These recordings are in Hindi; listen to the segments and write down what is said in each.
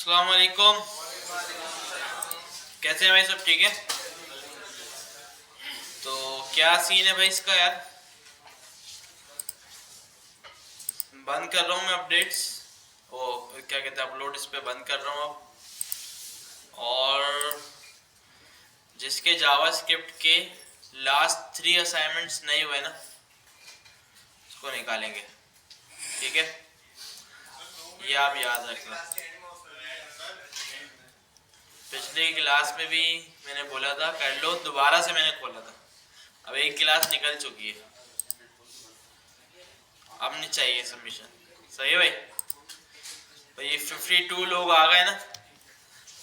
अस्सलाम वालेकुम। कैसे हैं भाई, सब ठीक है? तो क्या सीन है भाई इसका यार? बंद कर रहा हूँ मैं अपडेट्स। ओ, क्या कहते हैं, अपलोड इस पे बंद कर रहा हूँ अब। और जिसके जावास्क्रिप्ट के लास्ट 3 असाइनमेंट्स नहीं हुए ना, उसको निकालेंगे। ठीक है, ये आप याद रखना। पिछली क्लास में भी मैंने बोला था कर लो, दोबारा से मैंने खोला था। अब एक क्लास निकल चुकी है, अब नहीं चाहिए सबमिशन। सही है भाई? तो ये 52 लोग आ गए ना,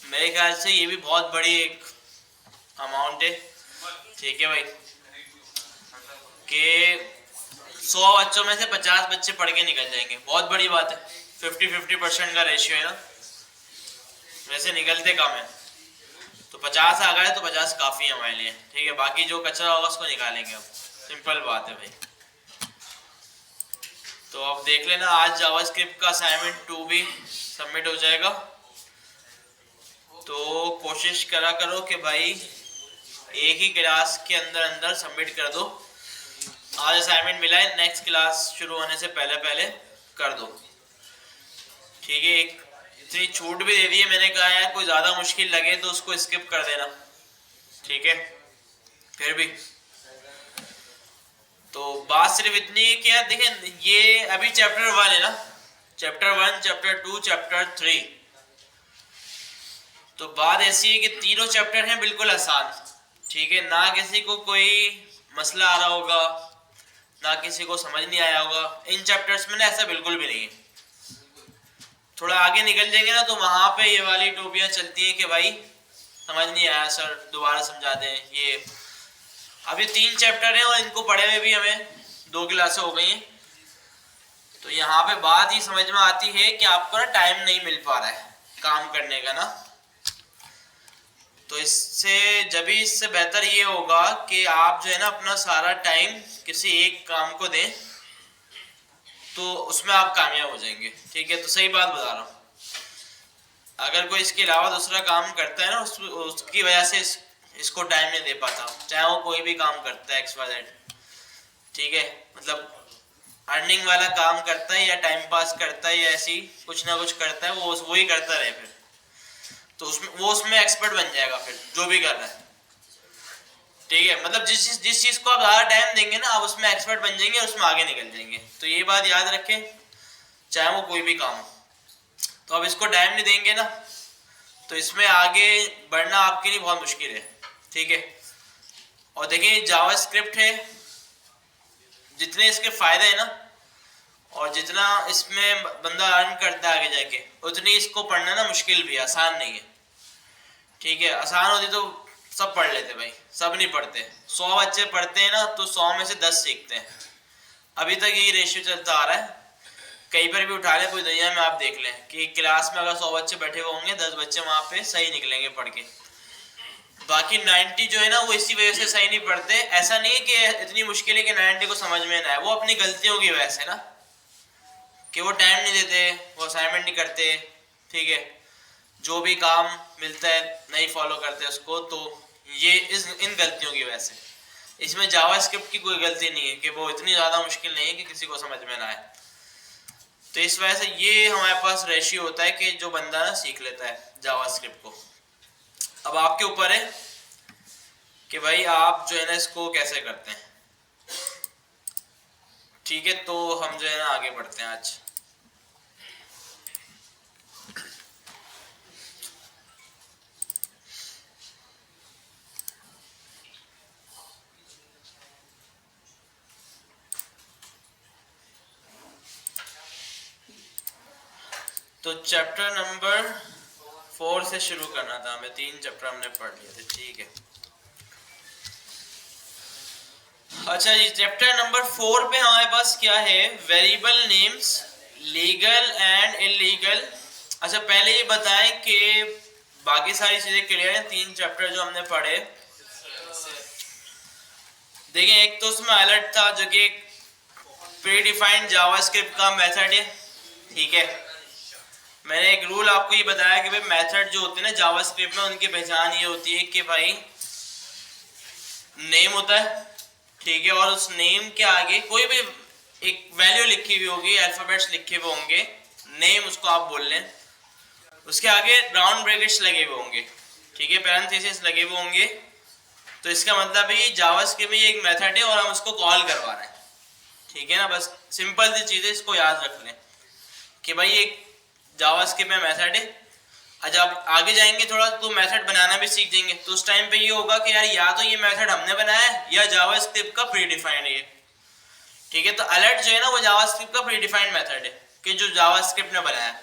मेरे ख्याल से ये भी बहुत बड़ी एक अमाउंट है। ठीक है भाई, कि 100 बच्चों में से 50 बच्चे पढ़ के निकल जाएंगे, बहुत बड़ी बात है। 50-50% का रेशियो है ना, वैसे निकलते कम है। तो 50 आ गए तो 50 काफ़ी है हमारे लिए। ठीक है, बाकी जो कचरा होगा उसको निकालेंगे अब। सिंपल बात है भाई। तो अब देख लेना, आज जावास्क्रिप्ट का असाइनमेंट 2 भी सबमिट हो जाएगा। तो कोशिश करा करो कि भाई एक ही क्लास के अंदर अंदर सबमिट कर दो। आज असाइनमेंट मिला है, नेक्स्ट क्लास शुरू होने से पहले पहले कर दो। ठीक है, एक इतनी छूट भी दे दी है, मैंने कहा यार कोई ज़्यादा मुश्किल लगे तो उसको स्किप कर देना। ठीक है, फिर भी तो बात सिर्फ इतनी है कि यार देखें, ये अभी चैप्टर 1 है ना। Chapter 1, chapter 2, chapter 3। तो बात ऐसी है कि तीनों चैप्टर हैं बिल्कुल आसान। ठीक है, ना किसी को कोई मसला आ रहा होगा, ना किसी को समझ नहीं आया होगा। इन चैप्टर्स में ना ऐसा बिल्कुल भी नहीं है। थोड़ा आगे निकल जाएंगे ना तो वहां पे ये वाली टोपियां चलती हैं कि भाई समझ नहीं आया सर, दोबारा समझा दें। ये अभी 3 चैप्टर हैं और इनको पढ़े हुए भी हमें 2 क्लासें हो गई हैं। तो यहाँ पे बात ही समझ में आती है कि आपको ना टाइम नहीं मिल पा रहा है काम करने का ना। तो इससे बेहतर ये होगा कि आप जो है ना अपना सारा टाइम किसी एक काम को दें, तो उसमें आप कामयाब हो जाएंगे। ठीक है, तो सही बात बता रहा हूँ। अगर कोई इसके अलावा दूसरा काम करता है ना, उसकी वजह से इसको टाइम नहीं दे पाता, चाहे वो कोई भी काम करता है XYZ। ठीक है, मतलब अर्निंग वाला काम करता है या टाइम पास करता है या ऐसी कुछ ना कुछ करता है, वो ही करता रहे फिर। तो उसमें एक्सपर्ट बन जाएगा फिर, जो भी कर रहा है। ठीक है, मतलब जिस चीज को आप ज्यादा टाइम देंगे ना, आप उसमें एक्सपर्ट बन जाएंगे और उसमें आगे निकल जाएंगे। तो ये बात याद रखें, चाहे वो कोई भी काम हो। तो अब इसको टाइम नहीं देंगे ना, तो इसमें आगे बढ़ना आपके लिए बहुत मुश्किल है। ठीक है, और देखिए जावास्क्रिप्ट है, जितने इसके फायदे हैं ना और जितना इसमें बंदा अर्न करता है आगे जाके, उतनी इसको पढ़ना ना मुश्किल भी है, आसान नहीं है। ठीक है, आसान होती तो सब पढ़ लेते भाई, सब नहीं पढ़ते। 100 बच्चे पढ़ते हैं ना तो 100 में से 10 सीखते हैं। अभी तक यही रेशियो चलता आ रहा है। कहीं पर भी उठा लें पूरी दुनिया में, आप देख लें कि क्लास में अगर 100 बच्चे बैठे हुए होंगे, 10 बच्चे वहां पे सही निकलेंगे पढ़ के। बाकी 90 जो है ना, वो इसी वजह से सही नहीं पढ़ते। ऐसा नहीं है कि इतनी मुश्किल है कि 90 को समझ में ना आए, वो अपनी गलतियों की वजह से ना, कि वो टाइम नहीं देते, वो असाइनमेंट नहीं करते। ठीक है, जो भी काम मिलता है नहीं फॉलो करते उसको। तो ये इन गलतियों की वजह से। इसमें जावास्क्रिप्ट की कोई गलती नहीं है, कि वो इतनी ज़्यादा मुश्किल नहीं है कि किसी को समझ में ना आए। तो इस वजह से ये हमारे पास रेशियो होता है कि जो बंदा ना सीख लेता है जावास्क्रिप्ट को। अब आपके ऊपर है कि भाई आप जो है ना इसको कैसे करते हैं। ठीक है, तो हम जो है ना आगे बढ़ते हैं आज। तो चैप्टर नंबर 4 से शुरू करना था हमें, 3 चैप्टर हमने पढ़ लिए थे। ठीक है, अच्छा जी, चैप्टर नंबर 4 पे हमारे पास क्या है, variable names, legal and illegal. अच्छा, पहले ये बताएं कि बाकी सारी चीजें क्लियर हैं। 3 चैप्टर जो हमने पढ़े, देखिए एक तो उसमें अलर्ट था जो कि प्री डिफाइंड जावास्क्रिप्ट का मेथड है। ठीक है, मैंने एक रूल आपको ये बताया कि भाई मेथड जो होते हैं ना जावास्क्रिप्ट में, उनकी पहचान ये होती है कि भाई नेम होता है, ठीक है, और उस नेम के आगे कोई भी एक वैल्यू लिखी हुई होगी, अल्फाबेट्स लिखे हुए होंगे, नेम उसको आप बोल लें, उसके आगे राउंड ब्रैकेट्स लगे हुए होंगे, ठीक है, पैरेंथेसिस लगे हुए होंगे। तो इसका मतलब है जावास्क्रिप्ट में ये एक मेथड है और हम उसको कॉल करवा रहे हैं, ठीक है ना। बस सिंपल सी चीज़ है, इसको याद रख लें कि भाई एक जावास्क्रिप्ट में मेथड है। जब आगे जाएंगे थोड़ा तो मेथड बनाना भी सीख जाएंगे, तो उस टाइम पे ये होगा कि यार या तो ये मेथड हमने बनाया है या जावास्क्रिप्ट का प्री डिफाइंड है, ठीक है। तो अलर्ट जो है ना वो जावास्क्रिप्ट का प्री डिफाइंड मेथड है कि जो जावास्क्रिप्ट ने बनाया है,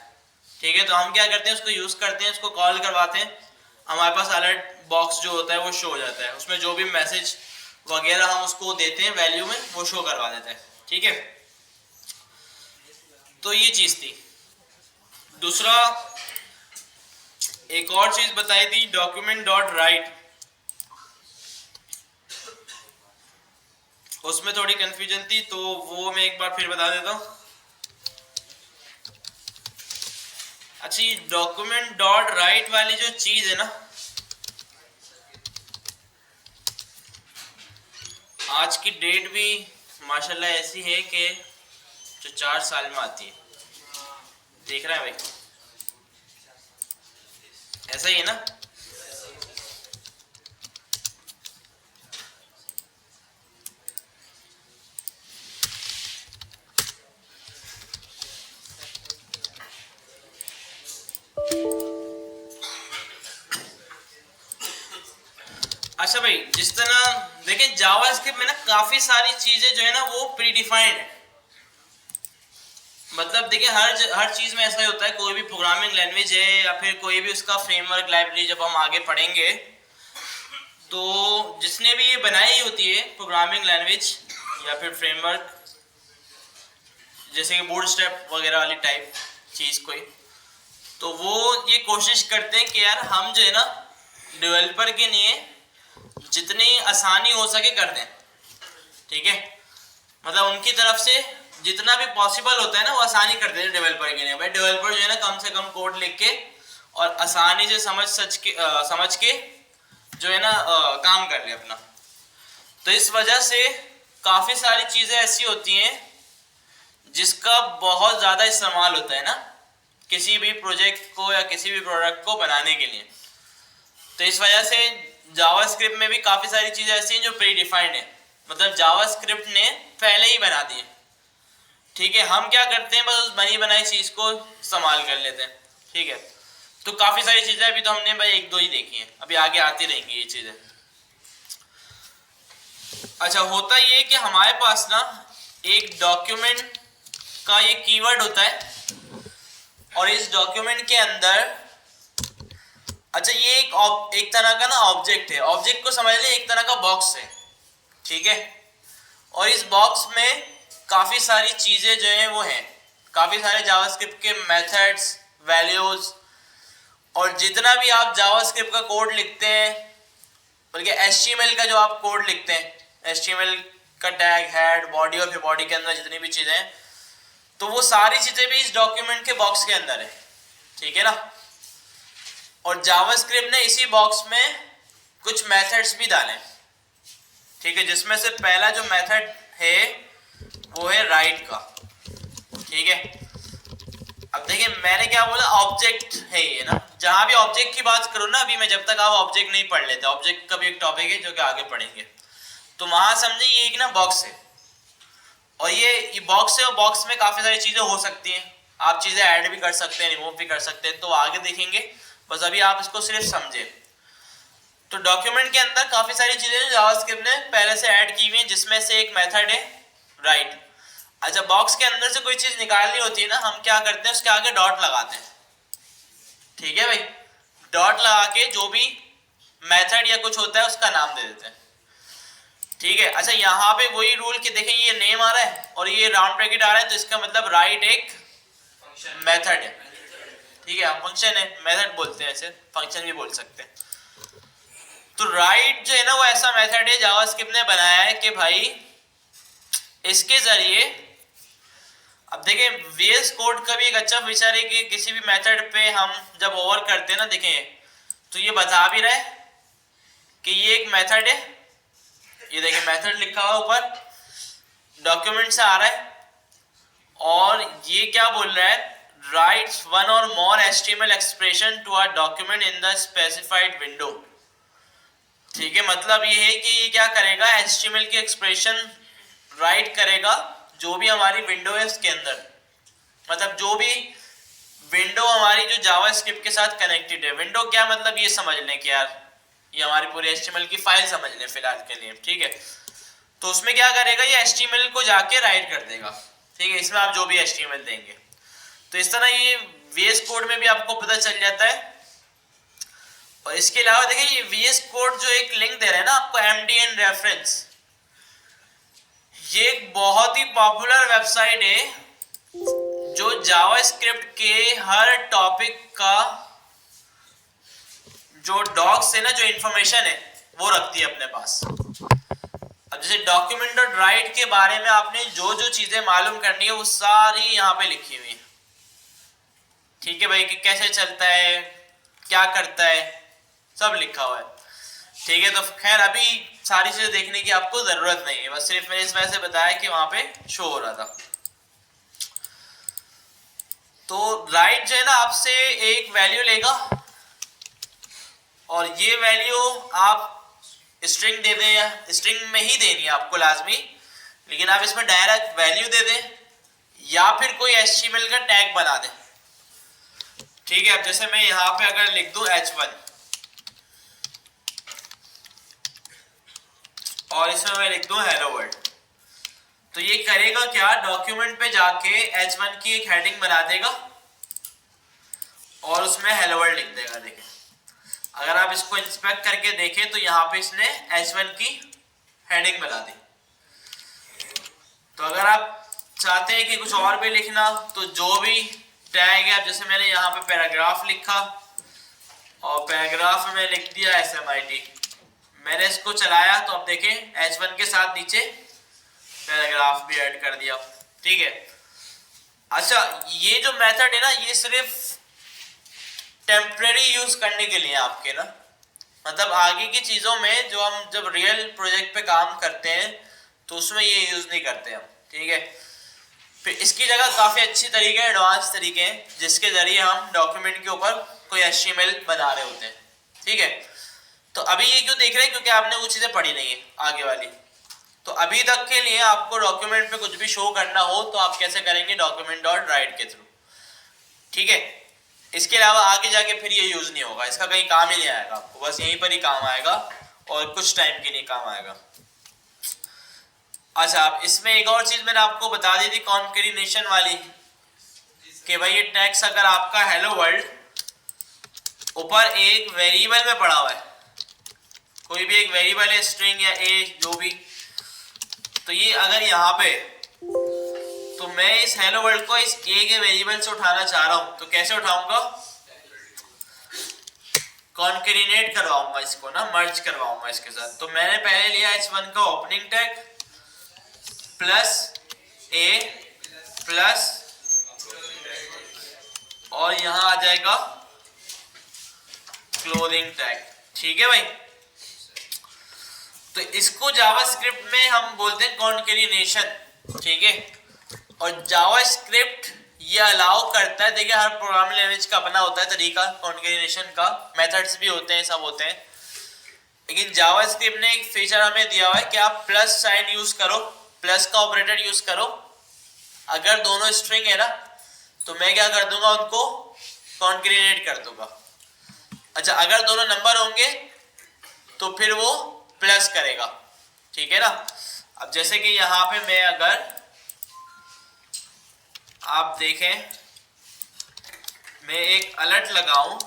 ठीक है। तो हम क्या करते हैं, उसको यूज करते हैं, उसको कॉल करवाते हैं, हमारे पास अलर्ट बॉक्स जो होता है वो शो हो जाता है, उसमें जो भी मैसेज वगैरह हम उसको देते हैं वैल्यू में वो शो करवा देता है, ठीक है। तो ये चीज थी। दूसरा एक और चीज बताई थी, डॉक्यूमेंट डॉट राइट, उसमें थोड़ी कंफ्यूजन थी तो वो मैं एक बार फिर बता देता हूँ। अच्छा, ये डॉक्यूमेंट डॉट राइट वाली जो चीज है ना, आज की डेट भी माशाल्लाह ऐसी है कि जो 4 साल में आती है, देख रहे हैं भाई, ऐसा ही है ना। अच्छा भाई, जिस तरह देखें जावास्क्रिप्ट में ना काफी सारी चीजें जो है ना वो प्री डिफाइंड है। मतलब देखिए हर चीज में ऐसा ही होता है, कोई भी प्रोग्रामिंग लैंग्वेज है या फिर कोई भी उसका फ्रेमवर्क लाइब्रेरी जब हम आगे पढ़ेंगे तो जिसने भी ये बनाई होती है प्रोग्रामिंग लैंग्वेज या फिर फ्रेमवर्क, जैसे कि बूटस्ट्रैप वगैरह वाली टाइप चीज कोई, तो वो ये कोशिश करते हैं कि यार हम जो है ना डेवलपर के लिए जितनी आसानी हो सके कर दें, ठीक है। मतलब उनकी तरफ से जितना भी पॉसिबल होता है ना वो आसानी कर देते हैं डेवलपर के लिए। भाई डेवलपर जो है ना कम से कम कोड लिख के और आसानी से समझ के जो है ना काम कर ले अपना। तो इस वजह से काफ़ी सारी चीज़ें ऐसी होती हैं जिसका बहुत ज़्यादा इस्तेमाल होता है ना किसी भी प्रोजेक्ट को या किसी भी प्रोडक्ट को बनाने के लिए। तो इस वजह से जावास्क्रिप्ट में भी काफ़ी सारी चीज़ें ऐसी हैं जो प्री डिफाइंड है, मतलब जावास्क्रिप्ट ने पहले ही बना दी है, ठीक है। हम क्या करते हैं, बस उस बनी बनाई चीज़ को इस्तेमाल कर लेते हैं, ठीक है। तो काफ़ी सारी चीज़ें अभी तो हमने भाई एक दो ही देखी हैं, अभी आगे आती रहेंगी ये चीज़ें। अच्छा, होता ये कि हमारे पास ना एक डॉक्यूमेंट का ये कीवर्ड होता है और इस डॉक्यूमेंट के अंदर, अच्छा ये एक तरह का ना ऑब्जेक्ट है, ऑब्जेक्ट को समझ ले एक तरह का बॉक्स है, ठीक है। और इस बॉक्स में काफ़ी सारी चीज़ें जो हैं वो हैं, काफ़ी सारे जावास्क्रिप्ट के मेथड्स, वैल्यूज, और जितना भी आप जावास्क्रिप्ट का कोड लिखते हैं, बल्कि HTML का जो आप कोड लिखते हैं, HTML का टैग, हेड, बॉडी और फिर बॉडी के अंदर जितनी भी चीज़ें हैं, तो वो सारी चीज़ें भी इस डॉक्यूमेंट के बॉक्स के अंदर है, ठीक है ना। और जावास्क्रिप्ट ने इसी बॉक्स में कुछ मेथड्स भी डाले, ठीक है, जिसमें से पहला जो मेथड है वो है राइट का, ठीक है। अब देखिए मैंने क्या बोला, ऑब्जेक्ट है ये ना, जहां भी ऑब्जेक्ट की बात करूँ ना, अभी मैं जब तक आप ऑब्जेक्ट नहीं पढ़ लेते, ऑब्जेक्ट का भी एक टॉपिक है जो कि आगे पढ़ेंगे, तो वहां समझे ये एक ना बॉक्स है, और ये बॉक्स है, और बॉक्स में काफी सारी चीजें हो सकती हैं, आप चीजें ऐड भी कर सकते हैं, रिमूव भी कर सकते हैं, तो आगे देखेंगे, बस अभी आप इसको सिर्फ समझे। तो डॉक्यूमेंट के अंदर काफी सारी चीजें जावास्क्रिप्ट ने पहले से ऐड की हुई हैं, जिसमें से एक मेथड है राइट। अच्छा, बॉक्स के अंदर से कोई चीज निकालनी होती है ना, हम क्या करते हैं, उसके आगे डॉट लगाते हैं, ठीक है भाई। डॉट लगा के जो भी मेथड या कुछ होता है उसका नाम दे देते हैं, ठीक है। अच्छा, यहाँ पे वही रूल कि देखें ये नेम आ रहा है और ये राउंड ब्रैकेट आ रहा है, तो इसका मतलब राइट एक मेथड है, ठीक है। फंक्शन है, मेथड बोलते हैं, ऐसे फंक्शन भी बोल सकते हैं। तो राइट जो है ना वो ऐसा मेथड है जावास्क्रिप्ट ने बनाया है कि भाई इसके जरिए अब देखें VS कोड का भी एक अच्छा फीचर है कि किसी भी मेथड पे हम जब ओवर करते हैं ना, देखें तो ये बता भी रहा है कि ये एक मेथड है, ये देखिए मेथड लिखा हुआ ऊपर डॉक्यूमेंट से आ रहा है, और ये क्या बोल रहा है, writes one or more HTML expression to a document in the specified window। ठीक है, मतलब ये है कि ये क्या करेगा, HTML की एक्सप्रेशन राइट करेगा जो भी हमारी विंडो है उसके अंदर, मतलब जो भी विंडो हमारी जो जावास्क्रिप्ट के साथ कनेक्टेड है। विंडो क्या मतलब ये समझ लें कि यार ये हमारी पूरी HTML की फाइल समझ लें फिलहाल के लिए, ठीक है। तो उसमें क्या करेगा, ये HTML को जाके राइट कर देगा, ठीक है, इसमें आप जो भी HTML देंगे। तो इस तरह ये VS कोड में भी आपको पता चल जाता है। और इसके अलावा देखिए ये VS कोड जो एक लिंक दे रहे हैं ना आपको, MDN रेफरेंस, ये एक बहुत ही पॉपुलर वेबसाइट है जो जावास्क्रिप्ट के हर टॉपिक का जो डॉक्स है ना, जो इंफॉर्मेशन है वो रखती है अपने पास। अब जैसे डॉक्यूमेंट डॉट राइट के बारे में आपने जो जो चीजें मालूम करनी है वो सारी यहाँ पे लिखी हुई है, ठीक है भाई, कि कैसे चलता है, क्या करता है, सब लिखा हुआ है, ठीक है। तो खैर अभी सारी चीजें देखने की आपको जरूरत नहीं है, बस सिर्फ मैंने इस वजह से बताया कि वहां पे शो हो रहा था। तो राइट जो है ना आपसे एक वैल्यू लेगा, और ये वैल्यू आप स्ट्रिंग दे दें, या स्ट्रिंग में ही देनी है आपको लाजमी, लेकिन आप इसमें डायरेक्ट वैल्यू दे दें या फिर कोई HTML का टैग बना दें, ठीक है। अब जैसे मैं यहाँ पे अगर लिख दूं H1 और इसमें मैं लिख दूं हेलो वर्ल्ड, तो ये करेगा क्या, डॉक्यूमेंट पे जाके H1 की एक हेडिंग बना देगा और उसमें हेलो वर्ल्ड लिख देगा। देखिए अगर आप इसको इंस्पेक्ट करके देखें तो यहाँ पे इसने H1 की हेडिंग बना दी। तो अगर आप चाहते हैं कि कुछ और भी लिखना, तो जो भी टैग है, जैसे मैंने यहाँ पे पैराग्राफ लिखा और पैराग्राफ में लिख दिया SMIT, मैंने इसको चलाया तो अब देखें H1 के साथ नीचे पैराग्राफ भी ऐड कर दिया, ठीक है। अच्छा ये जो मेथड है ना, ये सिर्फ टेम्परेरी यूज करने के लिए आपके ना, मतलब आगे की चीजों में जो हम जब रियल प्रोजेक्ट पे काम करते हैं तो उसमें ये यूज नहीं करते हम, ठीक है। फिर इसकी जगह काफी अच्छी तरीके, एडवांस तरीके हैं जिसके जरिए हम डॉक्यूमेंट के ऊपर कोई HTML बना रहे होते हैं, ठीक है। तो अभी ये क्यों देख रहे हैं, क्योंकि आपने वो चीजें पढ़ी नहीं है आगे वाली। तो अभी तक के लिए आपको डॉक्यूमेंट पे कुछ भी शो करना हो तो आप कैसे करेंगे, डॉक्यूमेंट डॉट राइट के थ्रू, ठीक है। इसके अलावा आगे जाके फिर ये यूज नहीं होगा, इसका कहीं काम ही नहीं आएगा आपको, बस यहीं पर ही काम आएगा और कुछ टाइम के लिए काम आएगा। अच्छा अब इसमें एक और चीज मैंने आपको बता दी थी कॉन्कैटिनेशन वाली, कि भाई ये टैक्स अगर आपका हेलो वर्ल्ड ऊपर एक वेरिएबल में पड़ा हुआ है, कोई भी एक वेरिएबल है, स्ट्रिंग या ए जो भी, तो ये अगर यहाँ पे, तो मैं इस हेलो वर्ल्ड को इस ए के वेरिएबल से उठाना चाह रहा हूं, तो कैसे उठाऊंगा, कॉन्कैटिनेट करवाऊंगा इसको ना, मर्ज करवाऊंगा इसके साथ। तो मैंने पहले लिया H1 का ओपनिंग टैग प्लस ए प्लस, और यहां आ जाएगा क्लोजिंग टैग, ठीक है भाई। तो इसको जावास्क्रिप्ट में हम बोलते हैं कॉन्कैटिनेशन, ठीक है। और जावास्क्रिप्ट ये अलाउ करता है, देखिए हर प्रोग्रामिंग लैंग्वेज का अपना होता है तरीका कॉन्कैटिनेशन का, मेथड्स भी होते हैं, सब होते हैं, लेकिन जावास्क्रिप्ट ने एक फीचर हमें दिया हुआ है कि आप प्लस साइन यूज करो, प्लस का ऑपरेटर यूज करो। अगर दोनों स्ट्रिंग है ना तो मैं क्या कर दूंगा, उनको कॉन्कैटिनेट कर दूंगा। अच्छा अगर दोनों नंबर होंगे तो फिर वो प्लस करेगा, ठीक है ना। अब जैसे कि यहाँ पे मैं अगर आप देखें, मैं एक अलर्ट लगाऊं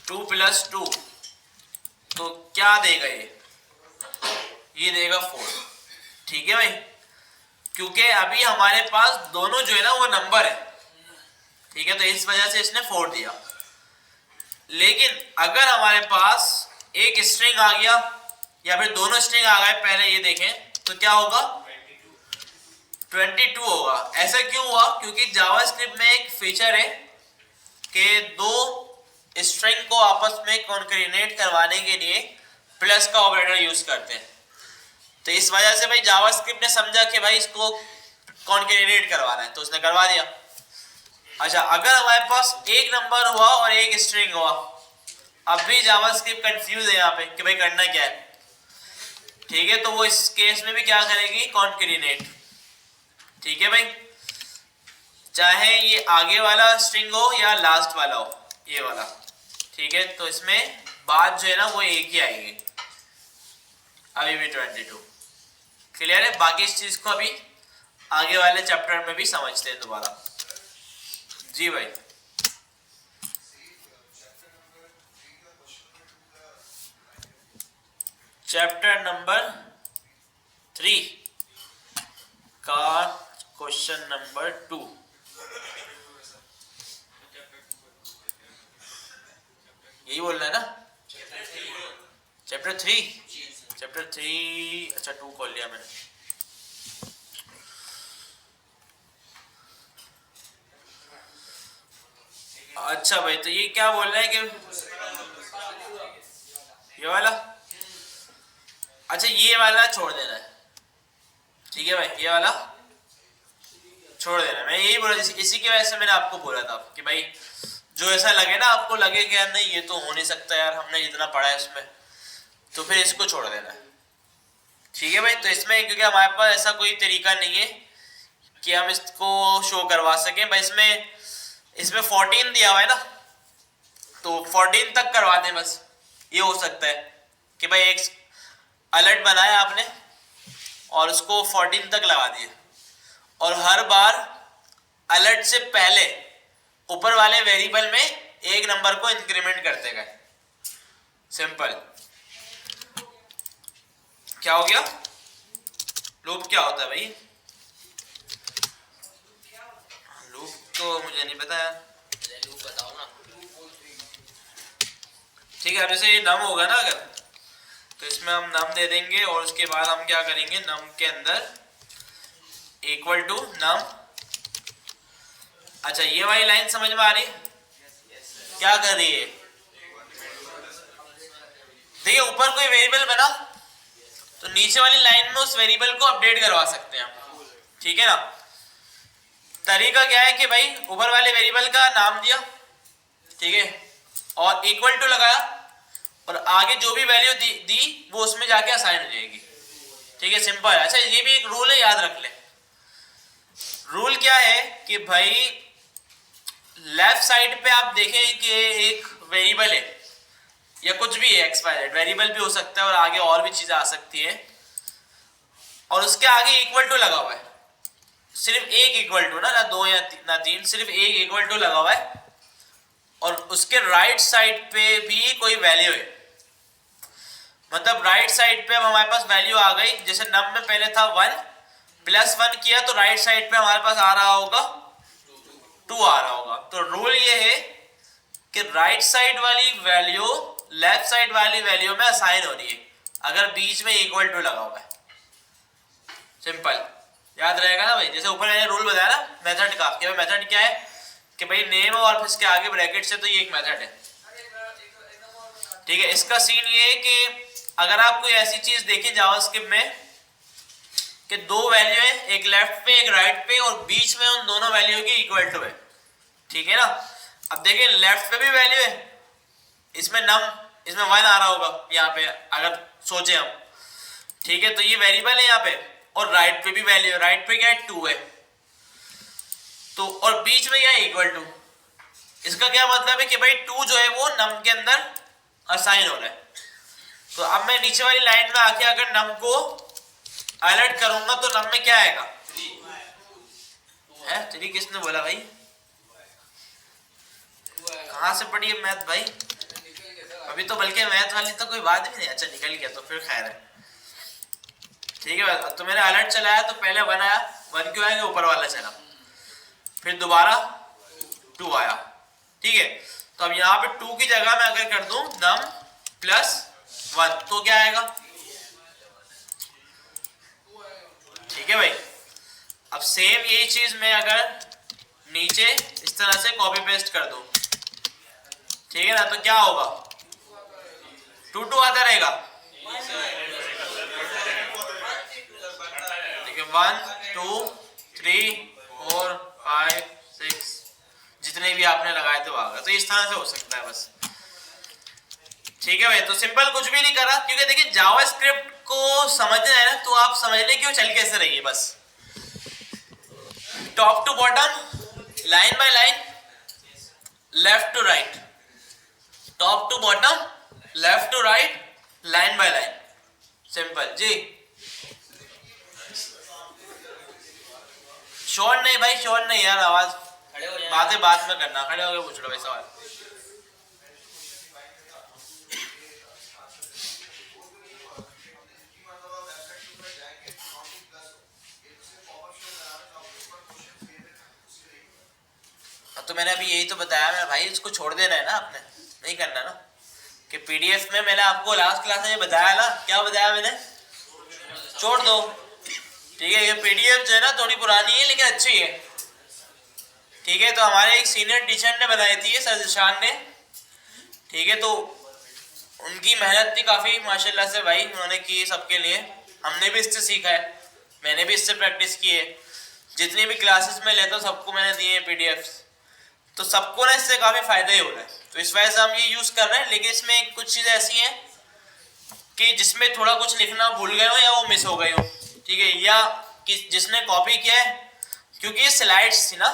2 + 2, तो क्या देगा ये देगा 4, ठीक है भाई, क्योंकि अभी हमारे पास दोनों जो है ना वो नंबर है, ठीक है, तो इस वजह से इसने 4 दिया। लेकिन अगर हमारे पास एक स्ट्रिंग आ गया या फिर दोनों स्ट्रिंग आ गए, पहले ये देखें तो क्या होगा, 22 होगा। ऐसा क्यों हुआ? क्योंकि जावास्क्रिप्ट में एक फीचर है कि दो स्ट्रिंग को आपस में कॉन्कैटिनेट करवाने के लिए प्लस का ऑपरेटर यूज करते हैं। तो इस वजह से भाई जावास्क्रिप्ट ने समझा कि भाई इसको कॉन्कैटिनेट करवाना है तो उसने करवा दिया। अच्छा, अगर हमारे पास एक नंबर हुआ और एक स्ट्रिंग हुआ, अब भी जावास्क्रिप्ट कंफ्यूज है यहाँ पे कि भाई करना क्या है। ठीक है, तो वो इस केस में भी क्या करेगी? कॉन्कैटिनेट। ठीक है भाई, चाहे ये आगे वाला स्ट्रिंग हो या लास्ट वाला हो, ये वाला। ठीक है, तो इसमें बात जो है ना वो एक ही आएगी। अभी भी 22 क्लियर है। बाकी इस चीज को अभी आगे वाले चैप्टर में भी समझते हैं दोबारा। जी भाई, चैप्टर नंबर 3 का क्वेश्चन नंबर 2। यही बोल रहा है ना? चैप्टर 3। अच्छा 2 खोल लिया मैंने। अच्छा भाई, तो ये क्या बोल रहा है कि ये वाला, अच्छा ये वाला छोड़ देना है। ठीक है भाई, ये वाला छोड़ देना। मैं यही बोला, इसी की वजह से मैंने आपको बोला था कि भाई जो ऐसा लगे ना, आपको लगे कि यार नहीं ये तो हो नहीं सकता यार, हमने जितना पढ़ा है इसमें, तो फिर इसको छोड़ देना है। ठीक है भाई, तो इसमें क्योंकि हमारे पास ऐसा कोई तरीका नहीं है कि हम इसको शो करवा सकें भाई। इसमें 14 दिया हुआ है ना, तो 14 तक करवा दें बस। ये हो सकता है कि भाई एक अलर्ट बनाया आपने और उसको 14 तक लगा दिए, और हर बार अलर्ट से पहले ऊपर वाले वेरिएबल में एक नंबर को इंक्रीमेंट करते गए। सिंपल। क्या हो गया? लूप क्या होता है भाई? लूप तो मुझे नहीं पता यार, लूप बताओ ना। ठीक है, अब जैसे ये नम होगा ना अगर, तो इसमें हम नम दे देंगे और उसके बाद हम क्या करेंगे, नम के अंदर इक्वल टू नम। अच्छा, ये वाली लाइन समझ में आ रही? क्या कर रही है? देखिए, ऊपर कोई वेरिएबल बना तो नीचे वाली लाइन में उस वेरिएबल को अपडेट करवा सकते हैं हम। ठीक है ना? तरीका क्या है कि भाई ऊपर वाले वेरिएबल का नाम दिया, ठीक है, और इक्वल टू लगाया, और आगे जो भी वैल्यू दी वो उसमें जाके असाइन हो जाएगी। ठीक है, सिंपल है। अच्छा, ये भी एक रूल है, याद रख ले। रूल क्या है कि भाई लेफ्ट साइड पे आप देखें कि एक वेरिएबल है या कुछ भी है, एक्सपायर्ड वेरिएबल भी हो सकता है और आगे और भी चीजें आ सकती है, और उसके आगे इक्वल टू लगा हुआ है। सिर्फ एक इक्वल टू ना दो या ना तीन, सिर्फ एक इक्वल टू लगा हुआ है, और उसके राइट साइड पे भी कोई वैल्यू है। मतलब राइट साइड पे अब हमारे पास वैल्यू आ गई, जैसे नम में पहले था 1, +1 किया तो राइट साइड पे हमारे पास आ रहा होगा 2 आ रहा होगा। तो रूल ये है कि राइट साइड वाली वैल्यू लेफ्ट साइड वाली वैल्यू में असाइन हो रही है अगर बीच में इक्वल टू लगा हुआ है। सिंपल, याद रहेगा ना भाई। जैसे ऊपर मैंने रूल बताया ना मेथड का, कि मेथड क्या है कि भाई नेम और फिर इसके आगे ब्रैकेट से, तो ये एक मेथड है। ठीक है, इसका सीन ये है कि अगर आप कोई ऐसी चीज देखें जावास्क्रिप्ट में कि दो वैल्यू है, एक लेफ्ट पे एक राइट पे, और बीच में उन दोनों वैल्यू की इक्वल टू है। ठीक है ना? अब देखिए लेफ्ट पे भी वैल्यू है, इसमें नम, इसमें 1 आ रहा होगा यहाँ पे अगर सोचे हम। ठीक है, तो ये वेरिएबल है यहाँ पे, और राइट पे भी वैल्यू है, राइट पे क्या है 2 है, तो और बीच में क्या है इक्वल टू। इसका क्या मतलब है कि भाई 2 जो है वो नम के अंदर असाइन हो रहा है। तो अब मैं नीचे वाली लाइन में आके अगर नम को अलर्ट करूंगा तो नम में क्या आएगा? है 3 किसने बोला भाई? कहां से पढ़ी है मैथ भाई? अभी तो बल्कि मैथ वाली तो कोई बात भी नहीं। अच्छा निकल गया तो फिर खैर है। ठीक है, तो मैंने अलर्ट चलाया तो पहले 1 आया, 1 क्यों आया? ऊपर वाला चला, फिर दोबारा 2 आया। ठीक है, तो अब यहाँ पे 2 की जगह मैं अगर कर दूं नम +1 तो क्या आएगा? ठीक है भाई, अब सेम यही चीज मैं अगर नीचे इस तरह से कॉपी पेस्ट कर दूं, ठीक है ना, तो क्या होगा, 2 आता रहेगा। ठीक है, 1 2 3 4 5 6 जितने भी आपने लगाए थे वो आ गए। तो इस तरह से हो सकता है बस। ठीक है भाई, तो सिंपल कुछ भी नहीं करा, क्योंकि देखिए जावास्क्रिप्ट को समझना है ना, तो आप समझने क्यों चल कैसे रहिए, बस top to bottom, line by line, left to right, top to bottom, left to right, line by line, simple जी। शॉर्ट नहीं भाई, शॉर्ट नहीं यार, आवाज बातें बात में करना, खड़े होकर पूछ लो भाई सवाल। तो मैंने अभी यही तो बताया मैं भाई, इसको छोड़ देना है ना आपने, नहीं करना ना, कि पीडीएफ में मैंने आपको लास्ट क्लास में बताया ना, क्या बताया मैंने, छोड़ दो। ठीक है, ये पीडीएफ जो है ना थोड़ी पुरानी है लेकिन अच्छी है। ठीक है, तो हमारे एक सीनियर टीचर ने बनाई थी ये, सर जिशान ने। ठीक है, तो उनकी मेहनत थी काफ़ी माशाल्लाह से भाई, उन्होंने की सबके लिए, हमने भी इससे सीखा है, मैंने भी इससे प्रैक्टिस की है, जितनी भी क्लासेस में लेता हूँ सबको मैंने दिए हैं पीडीएफ, तो सबको ना इससे काफ़ी फ़ायदा ही हो रहा है। तो इस वजह से हम ये यूज़ कर रहे हैं, लेकिन इसमें कुछ चीज़ें ऐसी हैं कि जिसमें थोड़ा कुछ लिखना भूल गए हो या वो मिस हो गए हो। ठीक है, या कि जिसने कॉपी किया है, क्योंकि ये स्लाइड्स थी ना,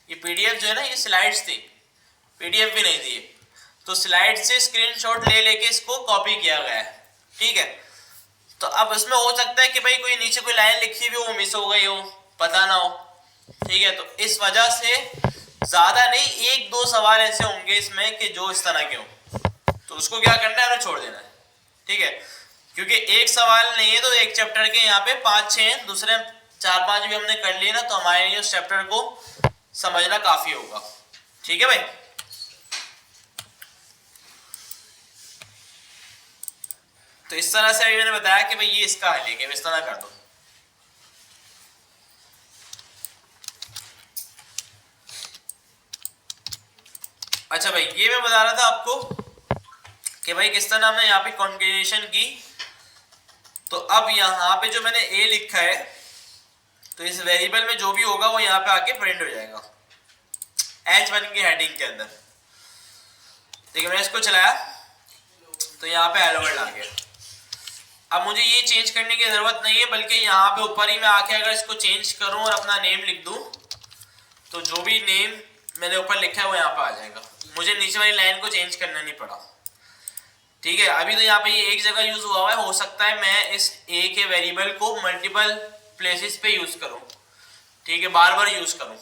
ये पीडीएफ जो है ना ये स्लाइड्स थी, पीडीएफ भी नहीं थी, तो स्लाइड से स्क्रीनशॉट ले लेके इसको कॉपी किया गया है। ठीक है, तो अब इसमें हो सकता है कि भाई कोई नीचे कोई लाइन लिखी हुई हो वो मिस हो गई हो, पता ना हो। ठीक है, तो इस वजह से ज्यादा नहीं, 1-2 सवाल ऐसे होंगे इसमें कि जो इस तरह के हो, तो उसको क्या करना है, हमें छोड़ देना है। ठीक है, क्योंकि एक सवाल नहीं है, तो एक चैप्टर के यहाँ पे 5-6 हैं, दूसरे 4-5 भी हमने कर लिए ना, तो हमारे लिए उस चैप्टर को समझना काफी होगा। ठीक है भाई, तो इस तरह से अभी मैंने बताया कि भाई ये इसका हल है, कि इस तरह कर दो। अच्छा भाई, ये मैं बता रहा था आपको कि भाई किस तरह हमने यहाँ पे कॉन्केटेनेशन की। तो अब यहाँ पे जो मैंने ए लिखा है, तो इस वेरिएबल में जो भी होगा वो यहाँ पे आके प्रिंट हो जाएगा H1 की हेडिंग के अंदर। देखिए मैंने इसको चलाया तो यहाँ पे हेलो वर्ल्ड आ गया। अब मुझे ये चेंज करने की जरूरत नहीं है, बल्कि यहाँ पे ऊपर ही मैं आके अगर इसको चेंज करूँ और अपना नेम लिख दूँ, तो जो भी नेम मैंने ऊपर लिखा है वो यहाँ पे आ जाएगा, मुझे नीचे वाली लाइन को चेंज करना नहीं पड़ा। ठीक है, अभी तो यहाँ पे ये एक जगह यूज हुआ है, हो सकता है मैं इस ए के वेरिएबल को मल्टीपल प्लेसेस पे यूज करूँ। ठीक है, बार बार यूज करूँ।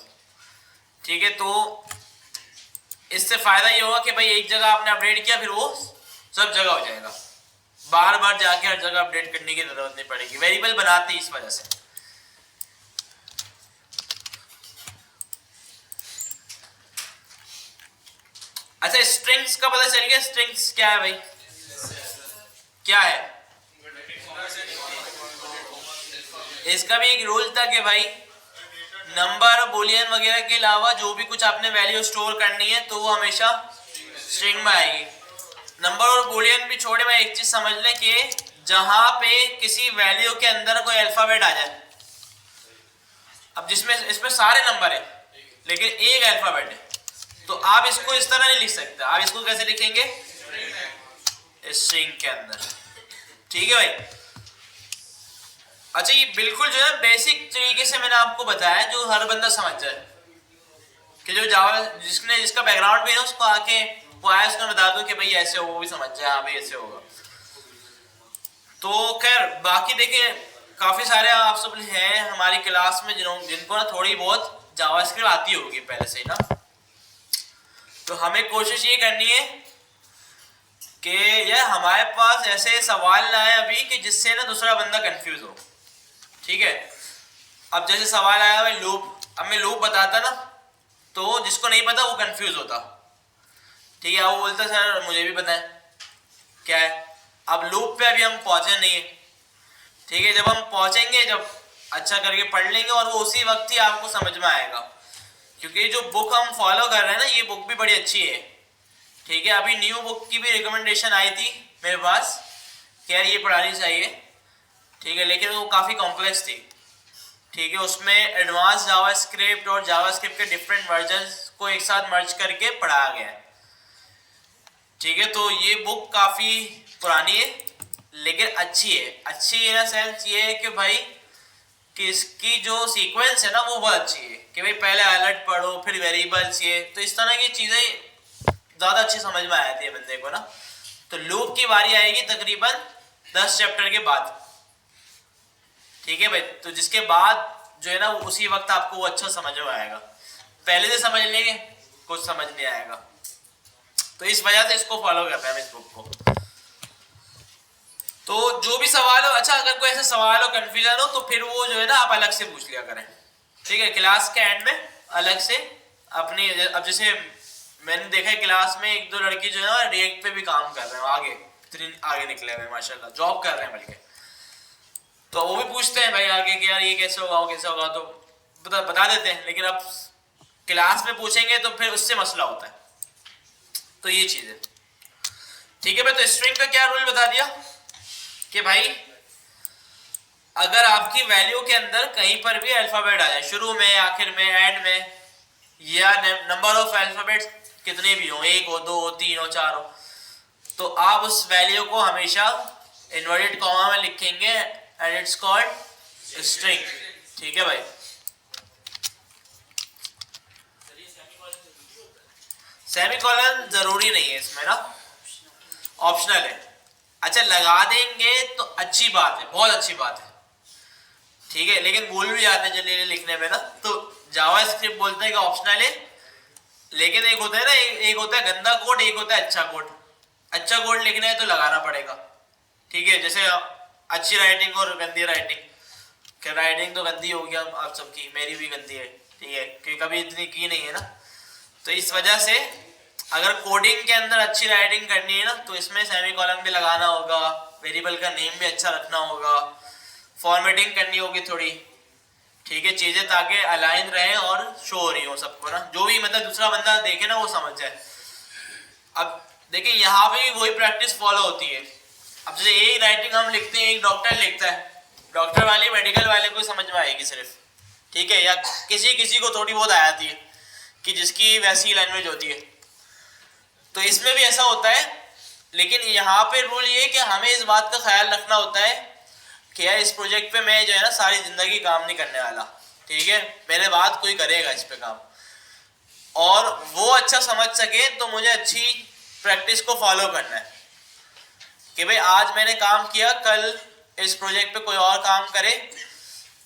ठीक है, तो इससे फायदा ये होगा कि भाई एक जगह आपने अपडेट किया, फिर वो सब जगह हो जाएगा, बार बार जाके हर जगह अपडेट करने की जरूरत नहीं पड़ेगी, वेरिएबल बनाते इस वजह से। अच्छा, स्ट्रिंग्स का पता चल गया, स्ट्रिंग्स क्या है भाई, क्या है, इसका भी एक रूल था कि भाई नंबर, बुलियन वगैरह के अलावा जो भी कुछ आपने वैल्यू स्टोर करनी है तो वो हमेशा स्ट्रिंग में आएगी। नंबर और बुलियन भी छोड़े, मैं एक चीज समझ लें कि जहां पे किसी वैल्यू के अंदर कोई अल्फाबेट आ जाए, अब जिसमें इसमें सारे नंबर है लेकिन एक अल्फाबेट है, तो आप इसको इस तरह नहीं लिख सकते, आप इसको कैसे लिखेंगे, स्ट्रिंग के अंदर। ठीक है भाई, अच्छा ये बिल्कुल जो है बेसिक तरीके से मैंने आपको बताया, जो हर बंदा समझ जाए, कि जो जावा जिसका बैकग्राउंड भी है उसको आके वो आया उसको बता दो कि भाई ऐसे हो, वो भी समझ जाए, हाँ भाई ऐसे होगा। तो खैर बाकी देखिए काफी सारे आप सब हैं हमारी क्लास में जिनको ना थोड़ी बहुत जावास्क्रिप्ट आती होगी पहले से ही ना, तो हमें कोशिश ये करनी है कि यार हमारे पास ऐसे सवाल ना आए अभी कि जिससे ना दूसरा बंदा कंफ्यूज हो। ठीक है, अब जैसे सवाल आया भाई लूप, अब मैं लूप बताता ना तो जिसको नहीं पता वो कंफ्यूज होता। ठीक है, वो बोलता सर मुझे भी पता है क्या है। अब लूप पे अभी हम पहुंचे नहीं है। ठीक है, जब हम पहुंचेंगे, जब अच्छा करके पढ़ लेंगे और वो उसी वक्त ही आपको समझ में आएगा, क्योंकि जो बुक हम फॉलो कर रहे हैं ना ये बुक भी बड़ी अच्छी है। ठीक है, अभी न्यू बुक की भी रिकमेंडेशन आई थी मेरे पास कि यार ये पढ़ानी चाहिए। ठीक है, लेकिन वो काफ़ी कॉम्प्लेक्स थी। ठीक है, उसमें एडवांस जावास्क्रिप्ट और जावास्क्रिप्ट के डिफरेंट वर्जन्स को एक साथ मर्ज करके पढ़ाया गया है। ठीक है, तो ये बुक काफ़ी पुरानी है लेकिन अच्छी है। अच्छी इन सेंस ये है कि भाई कि इसकी जो सीक्वेंस है ना वो बहुत अच्छी है कि भाई पहले अलर्ट पढ़ो फिर वेरिएबल्स, ये तो इस तरह की चीज़ें ज़्यादा अच्छी समझ में आ जाती है बंदे को ना। तो लूप की बारी आएगी तकरीबन 10 चैप्टर के बाद। ठीक है भाई, तो जिसके बाद जो है ना उसी वक्त आपको वो अच्छा समझ में आएगा। पहले से समझ लेंगे कुछ समझ नहीं आएगा, तो इस वजह से इसको फॉलो करते हैं इस बुक को। तो जो भी सवाल हो, अच्छा अगर कोई ऐसा सवाल हो कंफ्यूजन हो तो फिर वो जो है ना आप अलग से पूछ लिया करें। ठीक है, क्लास के एंड में अलग से अपनी, अब जैसे मैंने देखा है क्लास में एक दो लड़की जो है ना रिएक्ट पे भी काम कर रहे हैं, आगे निकले हुए माशाल्लाह, जॉब कर रहे हैं बल्कि। तो वो भी पूछते हैं भाई आगे कि यार ये कैसे होगा वो कैसे होगा, तो बता देते हैं, लेकिन अब क्लास में पूछेंगे तो फिर उससे मसला होता है। तो ये चीज़ है। ठीक है भाई, तो स्ट्रिंग का क्या रूल बता दिया कि भाई अगर आपकी वैल्यू के अंदर कहीं पर भी अल्फाबेट आ जाए, शुरू में, आखिर में, एंड में, या नंबर ऑफ अल्फाबेट्स कितने भी हो, 1 हो, 2 हो, 3 हो, 4 हो, तो आप उस वैल्यू को हमेशा इन्वर्टेड कॉमा में लिखेंगे एंड इट्स कॉल्ड स्ट्रिंग। ठीक है भाई, सेमीकोलन जरूरी नहीं है इसमें ना, ऑप्शनल है। अच्छा लगा देंगे तो अच्छी बात है, बहुत अच्छी बात है। ठीक है, लेकिन भूल भी जाते हैं जल्दी लिखने में ना, तो जावा स्क्रिप्ट बोलते हैं कि ऑप्शनल है, लेकिन एक होता है ना, एक होता है गंदा कोड, एक होता है अच्छा कोड। अच्छा कोड लिखना है तो लगाना पड़ेगा। ठीक है, जैसे अच्छी राइटिंग और गंदी राइटिंग, क्या राइटिंग तो गंदी होगी आप सबकी, मेरी भी गंदी है। ठीक है, क्योंकि कभी इतनी की नहीं है ना, तो इस वजह से अगर कोडिंग के अंदर अच्छी राइटिंग करनी है ना तो इसमें सेमीकोलन भी लगाना होगा, वेरिएबल का नेम भी अच्छा रखना होगा, फॉर्मेटिंग करनी होगी थोड़ी। ठीक है, चीज़ें ताकि अलाइन रहें और शो हो रही हो सबको ना, जो भी मतलब दूसरा बंदा देखे ना वो समझ जाए। अब देखिए यहाँ पे भी वही प्रैक्टिस फॉलो होती है। अब जैसे एक राइटिंग हम लिखते हैं, एक डॉक्टर लिखता है, डॉक्टर वाली मेडिकल वाले को समझ में आएगी सिर्फ। ठीक है, या किसी को थोड़ी बहुत आ जाती है कि जिसकी वैसी लैंग्वेज होती है, तो इसमें भी ऐसा होता है। लेकिन यहाँ पे रूल ये कि हमें इस बात का ख्याल रखना होता है कि यार इस प्रोजेक्ट पे मैं जो है ना सारी जिंदगी काम नहीं करने वाला। ठीक है, मेरे बाद कोई करेगा इस पे काम, और वो अच्छा समझ सके तो मुझे अच्छी प्रैक्टिस को फॉलो करना है कि भाई आज मैंने काम किया, कल इस प्रोजेक्ट पे कोई और काम करे,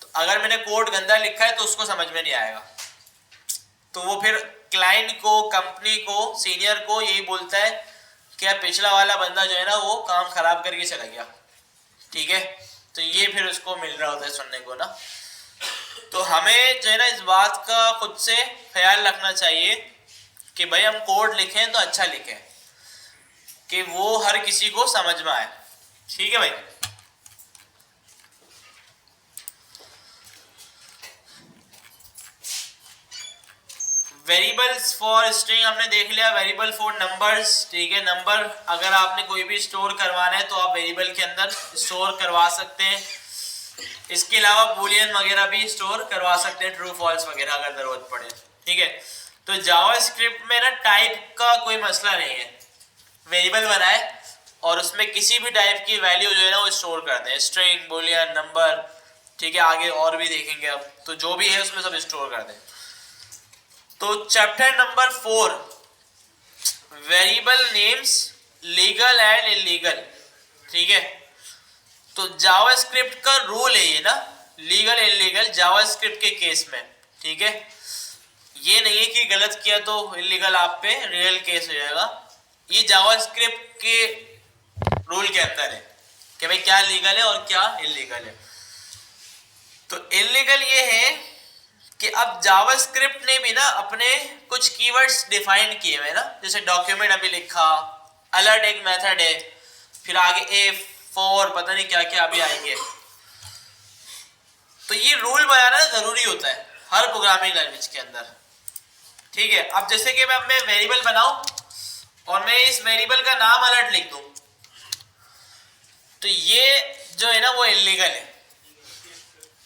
तो अगर मैंने कोड गंदा लिखा है तो उसको समझ में नहीं आएगा, तो वो फिर क्लाइंट को, कंपनी को, सीनियर को यही बोलता है कि यार पिछला वाला बंदा जो है ना वो काम खराब करके चला गया। ठीक है, तो ये फिर उसको मिल रहा होता है सुनने को ना। तो हमें जो है ना इस बात का खुद से ख्याल रखना चाहिए कि भाई हम कोड लिखें तो अच्छा लिखें कि वो हर किसी को समझ में आए। ठीक है भाई, वेरिएबल्स फॉर स्ट्रिंग हमने देख लिया, वेरिएबल फॉर नंबर्स। ठीक है, नंबर अगर आपने कोई भी स्टोर करवाना है तो आप वेरिएबल के अंदर स्टोर करवा सकते हैं। इसके अलावा बूलियन वगैरह भी स्टोर करवा सकते हैं, ट्रू फॉल्स वगैरह अगर जरूरत पड़े। ठीक है, तो जावास्क्रिप्ट में ना टाइप का कोई मसला नहीं है, वेरिएबल बनाए और उसमें किसी भी टाइप की वैल्यू जो है ना वो स्टोर कर दें, स्ट्रिंग, बूलियन, नंबर। ठीक है, आगे और भी देखेंगे अब, तो जो भी है उसमें सब स्टोर कर दें। तो chapter number 4, variable names, legal and illegal. ठीक है, तो जावास्क्रिप्ट का रूल है ये ना, लीगल इलीगल जावास्क्रिप्ट के केस में। ठीक है, ये नहीं है कि गलत किया तो इलीगल आप पे रियल केस हो जाएगा, ये जावास्क्रिप्ट के रूल के अंदर है कि भाई क्या लीगल है और क्या इलीगल है। तो इलीगल ये है कि अब जावास्क्रिप्ट ने भी ना अपने कुछ कीवर्ड्स डिफाइन किए हुए ना, जैसे डॉक्यूमेंट अभी लिखा, अलर्ट एक मेथड है, फिर आगे ए फॉर पता नहीं क्या क्या अभी आएंगे। तो ये रूल बनाना जरूरी होता है हर प्रोग्रामिंग लैंग्वेज के अंदर, ठीक है। अब जैसे कि मैं वेरिएबल बनाऊं और मैं इस वेरिएबल का नाम अलर्ट लिख दूं, तो ये जो है ना वो इल्लीगल है,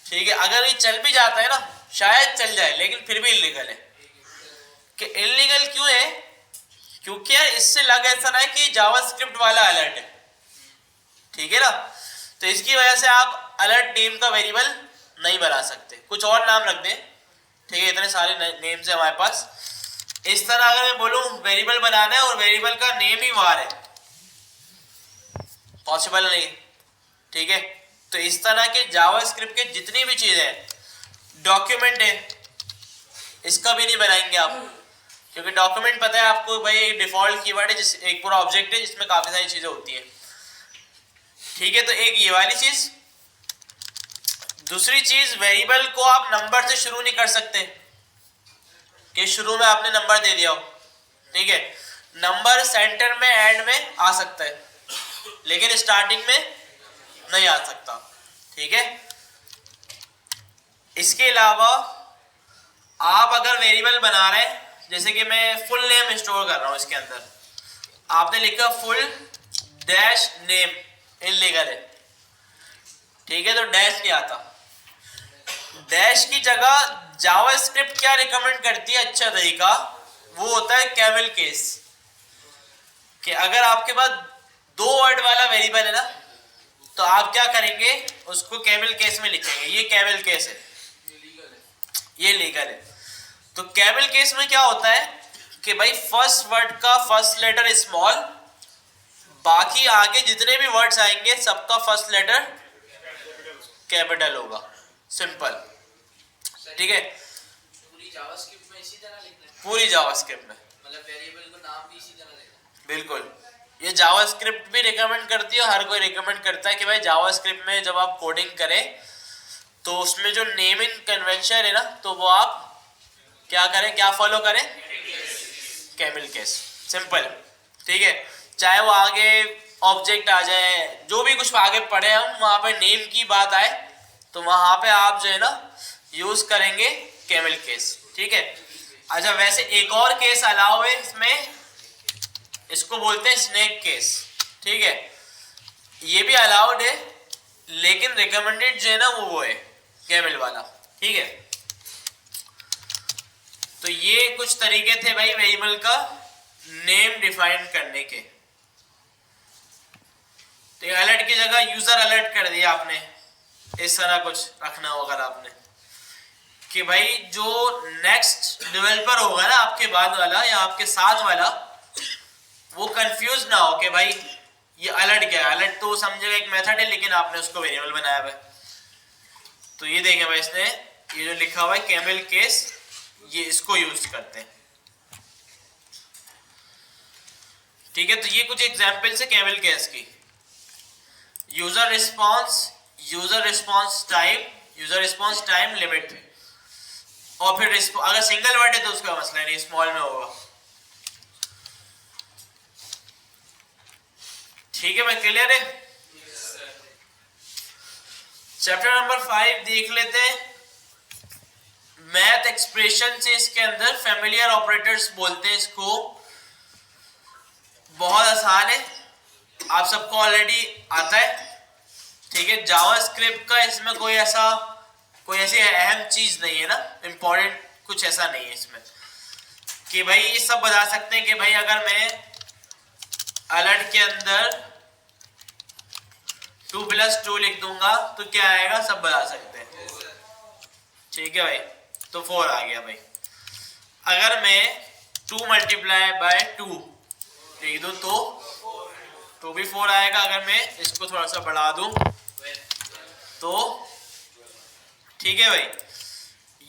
ठीक है। अगर ये चल भी जाता है ना, शायद चल जाए, लेकिन फिर भी इल्लीगल है। कि इल्लीगल क्यों है? क्योंकि यार इससे लग ऐसा रहा है कि जावास्क्रिप्ट वाला अलर्ट है, ठीक है ना। तो इसकी वजह से आप अलर्ट नेम का वेरिएबल नहीं बना सकते, कुछ और नाम रख दें, ठीक है। इतने सारे नेम्स है हमारे पास। इस तरह अगर मैं बोलूं वेरिएबल बनाना है और वेरिएबल का नेम ही वार है, पॉसिबल नहीं, ठीक है। तो इस तरह के जावास्क्रिप्ट के जितनी भी चीजें हैं, डॉक्यूमेंट है, इसका भी नहीं बनाएंगे आप, क्योंकि डॉक्यूमेंट पता है आपको भाई डिफॉल्ट कीवर्ड है, जिस एक पूरा ऑब्जेक्ट है जिसमें काफी सारी चीजें होती हैं, ठीक है। तो एक ये वाली चीज। दूसरी चीज, वेरिएबल को आप नंबर से शुरू नहीं कर सकते कि शुरू में आपने नंबर दे दिया हो, ठीक है। नंबर सेंटर में एंड में आ सकता है, लेकिन स्टार्टिंग में नहीं आ सकता, ठीक है। इसके अलावा आप अगर वेरिएबल बना रहे हैं, जैसे कि मैं फुल नेम स्टोर कर रहा हूं, इसके अंदर आपने लिखा फुल डैश नेम, इल्लीगल है, ठीक है। तो डैश नहीं आता। डैश की जगह जावास्क्रिप्ट क्या रिकमेंड करती है अच्छा तरीका, वो होता है कैमल केस। कि अगर आपके पास 2 वर्ड वाला वेरिएबल है ना, तो आप क्या करेंगे, उसको कैमल केस में लिखेंगे। ये कैमल केस है, ये लीगल है। तो कैमल केस में क्या होता है कि भाई फर्स्ट वर्ड का फर्स्ट लेटर स्मॉल, बाकी आगे जितने भी वर्ड्स आएंगे सबका फर्स्ट लेटर कैपिटल होगा, सिंपल, ठीक है। पूरी जावास्क्रिप्ट में इसी तरह लिखना है, पूरी जावास्क्रिप्ट में, मतलब वेरिएबल को नाम भी इसी तरह देना है। बिल्कुल। ये जावास्क्रिप्ट भी रिकमेंड करती है, हर कोई रिकमेंड करता है कि भाई जावास्क्रिप्ट में जब आप कोडिंग करें तो उसमें जो नेमिंग कन्वेंशन है ना, तो वो आप क्या करें, क्या फॉलो करें, कैमल केस, सिंपल, ठीक है। चाहे वो आगे ऑब्जेक्ट आ जाए, जो भी कुछ आगे पढ़े हम, वहां पे नेम की बात आए तो वहां पे आप जो है ना यूज करेंगे कैमल केस, ठीक है। अच्छा, वैसे एक और केस अलाउ है इसमें, इसको बोलते हैं स्नेक केस, ठीक है। ये भी अलाउड है, लेकिन रिकमेंडेड जो है ना वो है कैमल वाला, ठीक है। तो ये कुछ तरीके थे भाई वेरिएबल का नेम डिफाइन करने के। तो अलर्ट की जगह यूजर अलर्ट कर दिया आपने, इस तरह कुछ रखना होगा आपने कि भाई जो नेक्स्ट डेवलपर होगा ना आपके बाद वाला या आपके साथ वाला, वो कंफ्यूज ना हो कि भाई ये अलर्ट क्या है। अलर्ट तो समझेगा एक मेथड है, लेकिन आपने उसको वेरिएबल बनाया हुआ है। तो ये देखें भाई, इसने ये जो लिखा हुआ है कैमल केस, ये इसको यूज करते हैं, ठीक है। तो ये कुछ एग्जांपल्स है कैमल केस की। यूजर रिस्पांस टाइम लिमिट, और फिर अगर सिंगल वर्ड है तो उसका मसला नहीं, स्मॉल में होगा, ठीक है। मैं क्लियर है। चैप्टर नंबर 5 देख लेते हैं। मैथ एक्सप्रेशन से इसके अंदर फैमिलियर ऑपरेटर्स बोलते हैं इसको। बहुत आसान है, आप सबको ऑलरेडी आता है, ठीक है। जावास्क्रिप्ट का इसमें कोई ऐसी अहम चीज नहीं है ना, इंपॉर्टेंट कुछ ऐसा नहीं है इसमें कि भाई ये सब बता सकते हैं कि भाई अगर मैं अलर्ट के अंदर 2 + 2 लिख दूंगा तो क्या आएगा, सब बता सकते हैं, ठीक है भाई। तो 4 आ गया भाई। अगर मैं 2 × 2 लिख दूं तो भी 4 आएगा। अगर मैं इसको थोड़ा सा बढ़ा दूं तो ठीक है भाई,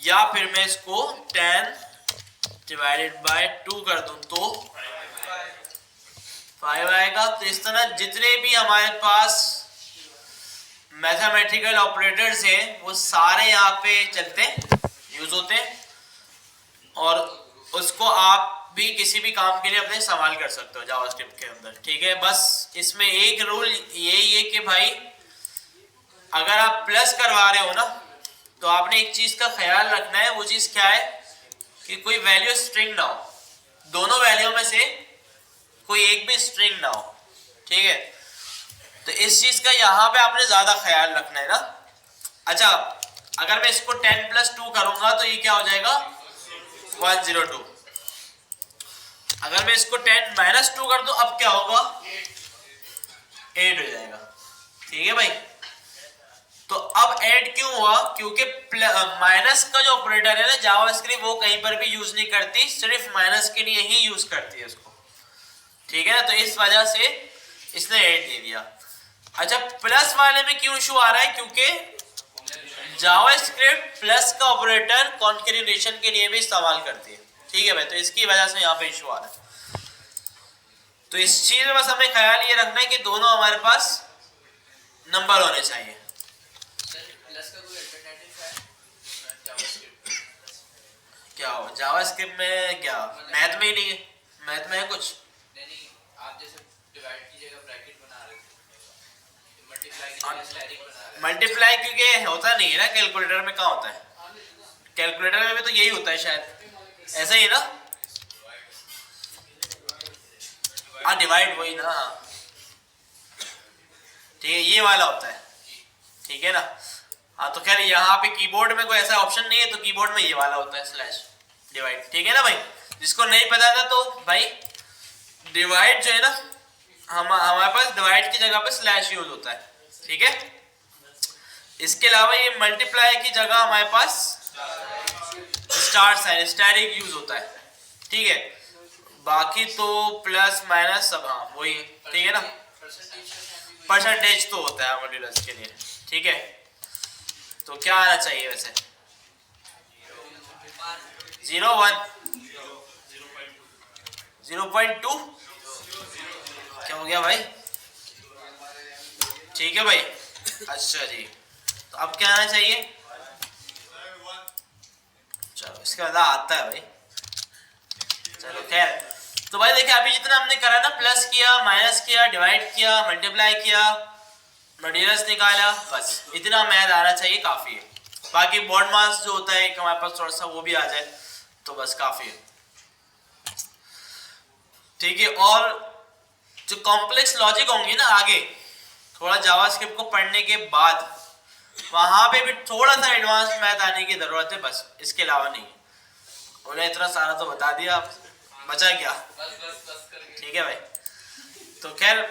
या फिर मैं इसको 10/2 कर दूं तो 5 आएगा। तो इस तरह जितने भी हमारे पास मैथमेटिकल ऑपरेटर्स हैं वो सारे यहाँ पे चलते हैं, यूज होते हैं, और उसको आप भी किसी भी काम के लिए अपने इस्तेमाल कर सकते हो जावास्क्रिप्ट के अंदर, ठीक है। बस इसमें एक रूल यही है कि भाई अगर आप प्लस करवा रहे हो ना, तो आपने एक चीज का ख्याल रखना है, वो चीज क्या है कि कोई वैल्यू स्ट्रिंग ना हो, दोनों वैल्यू में से कोई एक भी स्ट्रिंग ना हो, ठीक है। तो इस चीज का यहाँ पे आपने ज्यादा ख्याल रखना है ना। अच्छा, अगर मैं इसको 10 + 2 करूंगा तो ये क्या हो जाएगा 102। अगर मैं इसको 10 - 2 कर दूं अब क्या होगा 8 हो जाएगा, ठीक है भाई। तो अब ऐड क्यों हुआ, क्योंकि माइनस का जो ऑपरेटर है ना जावास्क्रिप्ट वो कहीं पर भी यूज नहीं करती, सिर्फ माइनस के लिए ही यूज करती है उसको, ठीक है ना। तो इस वजह से इसने ऐड दे दिया। अच्छा, प्लस वाले में क्यों इशू आ रहा है, क्योंकि जावास्क्रिप्ट प्लस का ऑपरेटर कॉन्कैटिनेशन के लिए भी इस्तेमाल करती है, ठीक है भाई। तो इसकी वजह से यहाँ पे इशू आ रहा है। तो इस चीज में बस हमें ख्याल ये रखना है कि दोनों हमारे पास नंबर होने चाहिए। प्लस का कोई अल्टरनेटिव है जावास्क्रिप्ट? क्या हो जावास्क्रिप्ट में, क्या मैथ में ही नहीं है? मैथ में है कुछ? नहीं, आप जैसे डिवाइड की जगह ब्रैकेट बना रहे थे, मल्टीप्लाई की जगह स्लैशिंग बना रहे थे। मल्टीप्लाई क्योंकि होता नहीं है ना कैलकुलेटर में, कहाँ होता है? कैलकुलेटर में भी तो यही होता है शायद, ऐसा ही ना। हाँ, डिवाइड वही ना, ठीक है, ये वाला होता है, ठीक है ना। हाँ, तो खैर यहाँ पे कीबोर्ड में कोई ऐसा ऑप्शन नहीं है, तो कीबोर्ड में ये वाला होता है स्लैश डिवाइड, ठीक है ना भाई। जिसको नहीं पता था तो भाई डिवाइड जो है ना, हमारे पास डिवाइड की जगह पे स्लैश यूज होता है, ठीक है। इसके अलावा ये मल्टीप्लाई की जगह हमारे पास स्टार साइन स्टैटिक यूज होता है, ठीक है। बाकी तो प्लस माइनस सब हाँ वही है, ठीक है ना। परसेंटेज तो होता है मॉड्यूलस के लिए, ठीक है। तो क्या आना चाहिए वैसे 0 1 0.2 क्या हो गया भाई, ठीक है भाई। अच्छा जी, तो अब क्या आना चाहिए, चलो इसका मतलब आता है भाई, चलो खैर। तो भाई देखिए अभी जितना हमने करा ना, प्लस किया, माइनस किया, डिवाइड किया, मल्टीप्लाई किया, मॉड्यूलस निकाला, बस इतना मैथ आना चाहिए, काफी है। बाकी बॉड मास जो होता है हमारे पास थोड़ा सा वो भी आ जाए तो बस काफी है, ठीक है। और जो कॉम्प्लेक्स लॉजिक होंगे ना आगे थोड़ा जावास्क्रिप्ट को पढ़ने के बाद, वहां पे भी थोड़ा सा एडवांस मैथ आने की जरूरत है, बस इसके अलावा नहीं। उन्हें इतना सारा तो बता दिया, बचा क्या, ठीक है भाई। तो खैर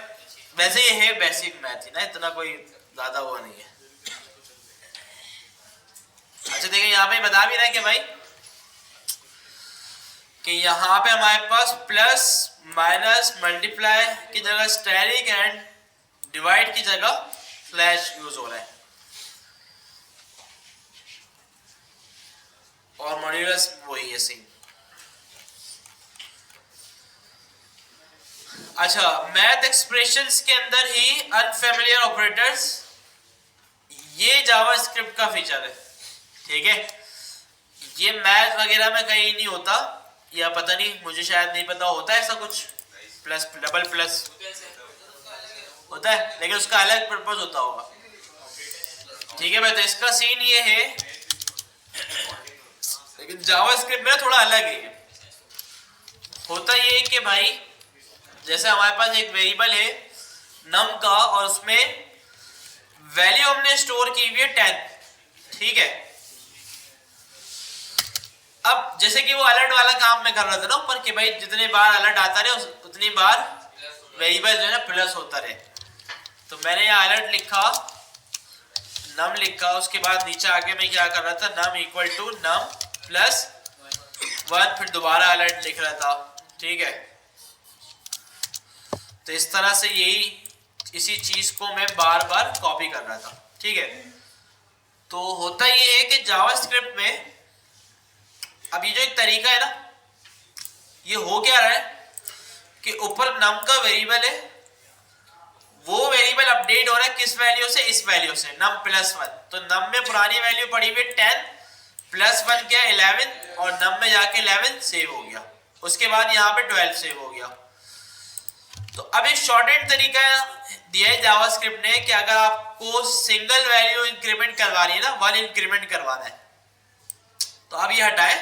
वैसे ये है बेसिक मैथ ही ना, इतना कोई ज्यादा वो नहीं है। अच्छा देखिए यहाँ पे बता भी रहा है कि भाई कि यहाँ पे हमारे पास प्लस माइनस मल्टीप्लाई की जगह स्टैटिक एंड डिवाइड की जगह स्लैश यूज हो रहा है, और मॉड्यूलस वही है सेम। अच्छा, मैथ एक्सप्रेशंस के अंदर ही अनफेमिलियर ऑपरेटर्स, ये जावास्क्रिप्ट का फीचर है, ठीक है। ये मैथ वगैरह में कहीं नहीं होता, या पता नहीं, मुझे शायद नहीं पता होता है ऐसा कुछ, प्लस डबल प्लस होता है लेकिन उसका अलग पर्पस होता होगा, ठीक है भाई। तो इसका सीन ये है, लेकिन जावास्क्रिप्ट में थोड़ा अलग है। होता ये है कि भाई जैसे हमारे पास एक वेरिएबल है नम का, और उसमें वैल्यू हमने स्टोर की हुई है 10, ठीक है। अब जैसे कि वो अलर्ट वाला काम मैं कर रहा था ना ऊपर, कि भाई जितने बार अलर्ट आता रहे उतनी बार वेरिएबल जो है ना प्लस होता रहे। तो मैंने यहाँ अलर्ट लिखा, नम लिखा, उसके बाद नीचे आके मैं क्या कर रहा था, num equal to num plus 1, फिर दोबारा अलर्ट लिख रहा था, ठीक है। तो इस तरह से इसी चीज को मैं बार बार कॉपी कर रहा था, ठीक है। तो होता ये है कि जावास्क्रिप्ट में अब ये जो एक तरीका है ना, ये हो क्या रहा है कि ऊपर नम का वेरिएबल है, वो वेरिएबल अपडेट हो रहा है किस वैल्यू से, इस वैल्यू से नम प्लस 1। तो नम में पुरानी वैल्यू पड़ी हुई 10 प्लस 1 क्या 11, और नम में जाके 11 सेव हो गया, उसके बाद यहाँ पे 12 सेव हो गया। तो अब एक शॉर्टेड तरीका दिया है जावास्क्रिप्ट ने कि अगर आपको सिंगल वैल्यू इंक्रीमेंट करवानी है ना, 1 इंक्रीमेंट करवाना है, तो अब ये हटाए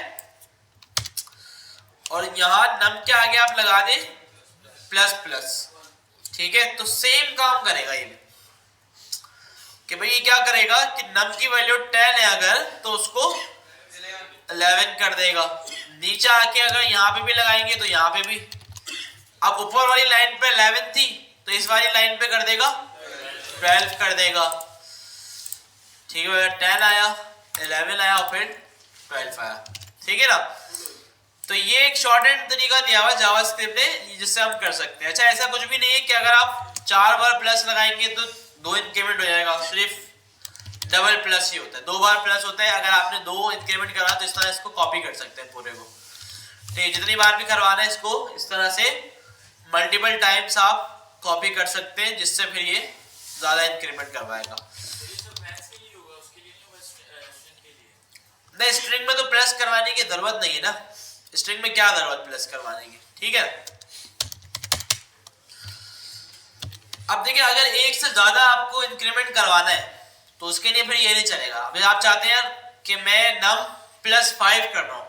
और यहां नम के आगे आप लगा दें प्लस प्लस। ठीक है, तो सेम काम करेगा ये कि भाई ये क्या करेगा कि नम की वैल्यू 10 है अगर, तो उसको 11 कर देगा। नीचे आके अगर यहाँ पे भी लगाएंगे तो यहाँ पे भी, अब ऊपर वाली लाइन पे 11 थी तो इस वाली लाइन पे कर देगा 12 कर देगा। ठीक है, 10 आया, 11 आया और फिर 12 आया। ठीक है ना, तो ये एक शॉर्ट हैंड तरीका दिया हुआ जावास्क्रिप्ट ने जिससे हम कर सकते हैं। अच्छा, ऐसा कुछ भी नहीं है कि अगर आप 4 बार प्लस लगाएंगे तो 2 इंक्रीमेंट हो जाएगा, सिर्फ डबल प्लस ही होता है, 2 बार प्लस होता है। अगर आपने 2 इंक्रीमेंट करा तो इस तरह इसको कॉपी कर सकते हैं पूरे को। ठीक है, जितनी बार भी करवाना है इसको इस तरह से मल्टीपल टाइम्स आप कॉपी कर सकते हैं, जिससे फिर ये ज्यादा इंक्रीमेंट करवाएगा। नहीं, स्ट्रिंग में तो प्लस करवाने की जरूरत नहीं है ना, स्ट्रिंग में क्या जरूरत प्लस करवाने की। ठीक है, अब देखिए अगर एक से ज्यादा आपको इंक्रीमेंट करवाना है तो उसके लिए फिर ये नहीं चलेगा। अभी आप चाहते हैं कि मैं नम +5 कर रहा हूं,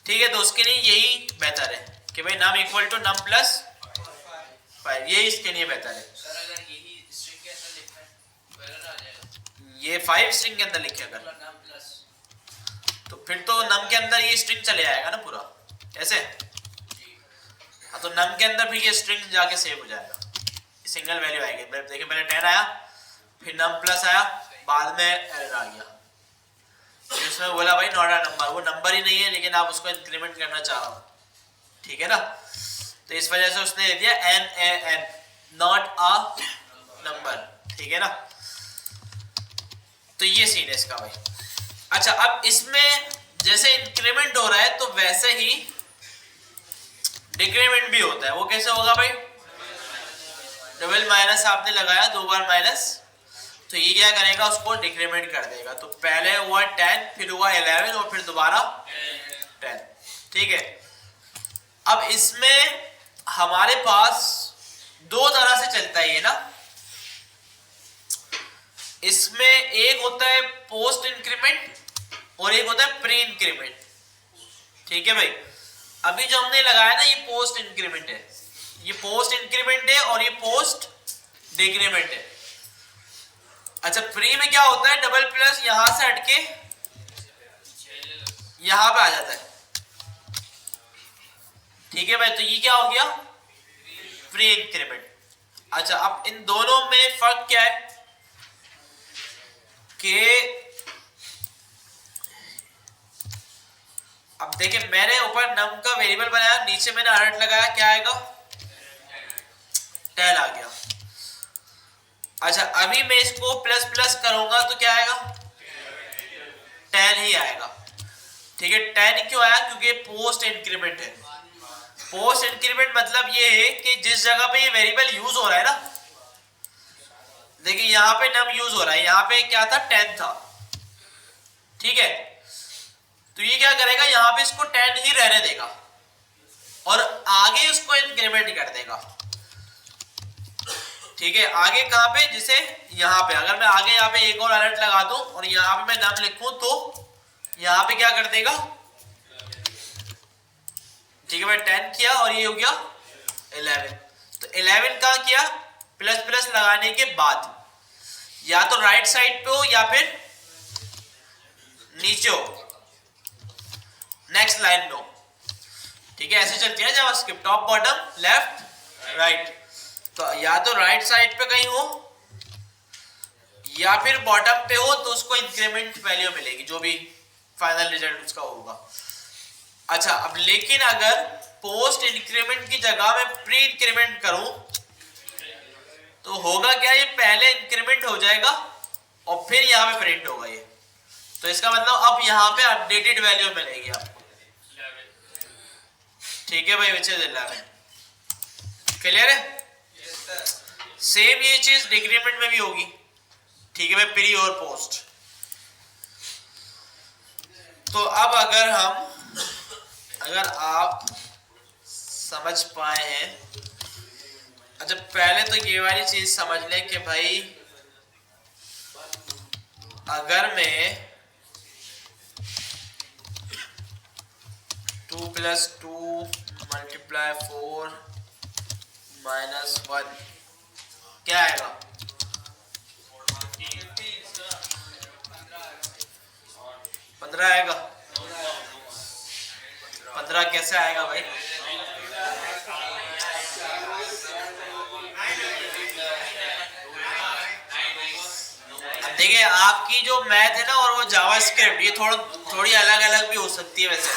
ठीक है, तो उसके लिए यही बेहतर है कि भाई नम इक्वल टू नम +5, ये इसके लिए बेहतर है। सर अगर यही स्ट्रिंग के अंदर लिखना है तो एरर आ जाएगा। ये 5 स्ट्रिंग के अंदर लिखे अगर, नम प्लस, तो फिर तो नम के अंदर ये स्ट्रिंग चले आएगा ना पूरा, ऐसे। हाँ, तो नम के अंदर फिर ये स्ट्रिंग जाके सेव हो जाएगा, सिंगल वैल्यू आएगी। देखिए पहले 10 आया, फिर नम प्लस आया, बाद में एरर आ गया, तो इसमें बोला भाई नॉट अ नंबर, वो नंबर ही नहीं है लेकिन आप उसको इंक्रीमेंट करना चाह रहे हो। ठीक है ना, तो इस वजह से उसने दे दिया NaN, नॉट अ नंबर। ठीक है ना, तो ये सीन है इसका भाई। अच्छा, अब इसमें जैसे इंक्रीमेंट हो रहा है तो वैसे ही डिक्रीमेंट भी होता है। वो कैसे होगा भाई, डबल माइनस आपने लगाया, 2 बार माइनस, तो ये क्या करेगा उसको डिक्रीमेंट कर देगा। तो पहले हुआ 10, फिर हुआ 11 और फिर दोबारा 10। ठीक है, अब इसमें हमारे पास 2 तरह से चलता है ये ना, इसमें एक होता है पोस्ट इंक्रीमेंट और एक होता है प्री इंक्रीमेंट। ठीक है भाई, अभी जो हमने लगाया ना ये पोस्ट इंक्रीमेंट है, ये पोस्ट इंक्रीमेंट है और ये पोस्ट डिक्रीमेंट है। अच्छा, प्री में क्या होता है, डबल प्लस यहां से हटके यहां पे आ जाता है। ठीक है भाई, तो ये क्या हो गया, प्री इंक्रीमेंट। अच्छा, अब इन दोनों में फर्क क्या है कि अब देखिए मैंने ऊपर नम का वेरिएबल बनाया, नीचे मैंने अलर्ट लगाया, क्या आएगा, 10 आ गया। अच्छा, अभी मैं इसको प्लस प्लस करूंगा तो क्या आएगा, 10 ही आएगा। ठीक है, 10 क्यों आया, क्योंकि पोस्ट इंक्रीमेंट है। पोस्ट इंक्रीमेंट मतलब ये है कि जिस जगह पे ये वेरिएबल यूज हो रहा है ना, देखिए यहाँ पे नम यूज हो रहा है, यहाँ पे क्या था, 10 था। ठीक है, तो ये क्या करेगा, यहाँ पे इसको 10 ही रहने देगा और आगे उसको इंक्रीमेंट कर देगा। ठीक है, आगे कहां पे, जैसे यहाँ पे अगर मैं आगे यहाँ पे एक और अलर्ट लगा दूं और यहाँ पे मैं नम लिखूं तो यहाँ पे क्या कर देगा। ठीक है, मैं 10 किया और ये हो गया 11, तो 11 का किया प्लस प्लस लगाने के बाद, या तो राइट साइड पे हो या फिर नीचे हो, नेक्स्ट लाइन में हो। ठीक है, ऐसे चलती है JavaScript, top bottom left right, तो या तो राइट साइड पे कहीं हो या फिर बॉटम पे हो, तो उसको इंक्रीमेंट वैल्यू मिलेगी जो भी फाइनल रिजल्ट उसका होगा। अच्छा, अब लेकिन अगर पोस्ट इंक्रीमेंट की जगह में प्री इंक्रीमेंट करूं तो होगा क्या, ये पहले इंक्रीमेंट हो जाएगा और फिर यहाँ पे प्रिंट होगा ये, तो इसका मतलब अब यहाँ पे अपडेटेड वैल्यू मिलेगी आपको। ठीक है भाई, विच इज 11, क्लियर है। सेम ये चीज डिक्रीमेंट में भी होगी। ठीक है भाई, प्री और पोस्ट। तो अब अगर आप समझ पाए हैं अच्छा पहले तो ये वाली चीज समझ लें कि भाई अगर मैं 2 + 2 × 4 - 1 क्या आएगा? 15 आएगा। 15 कैसे आएगा भाई? अब देखिए आपकी जो मैथ है ना और वो जावास्क्रिप्ट ये थोड़ी अलग अलग भी हो सकती है वैसे।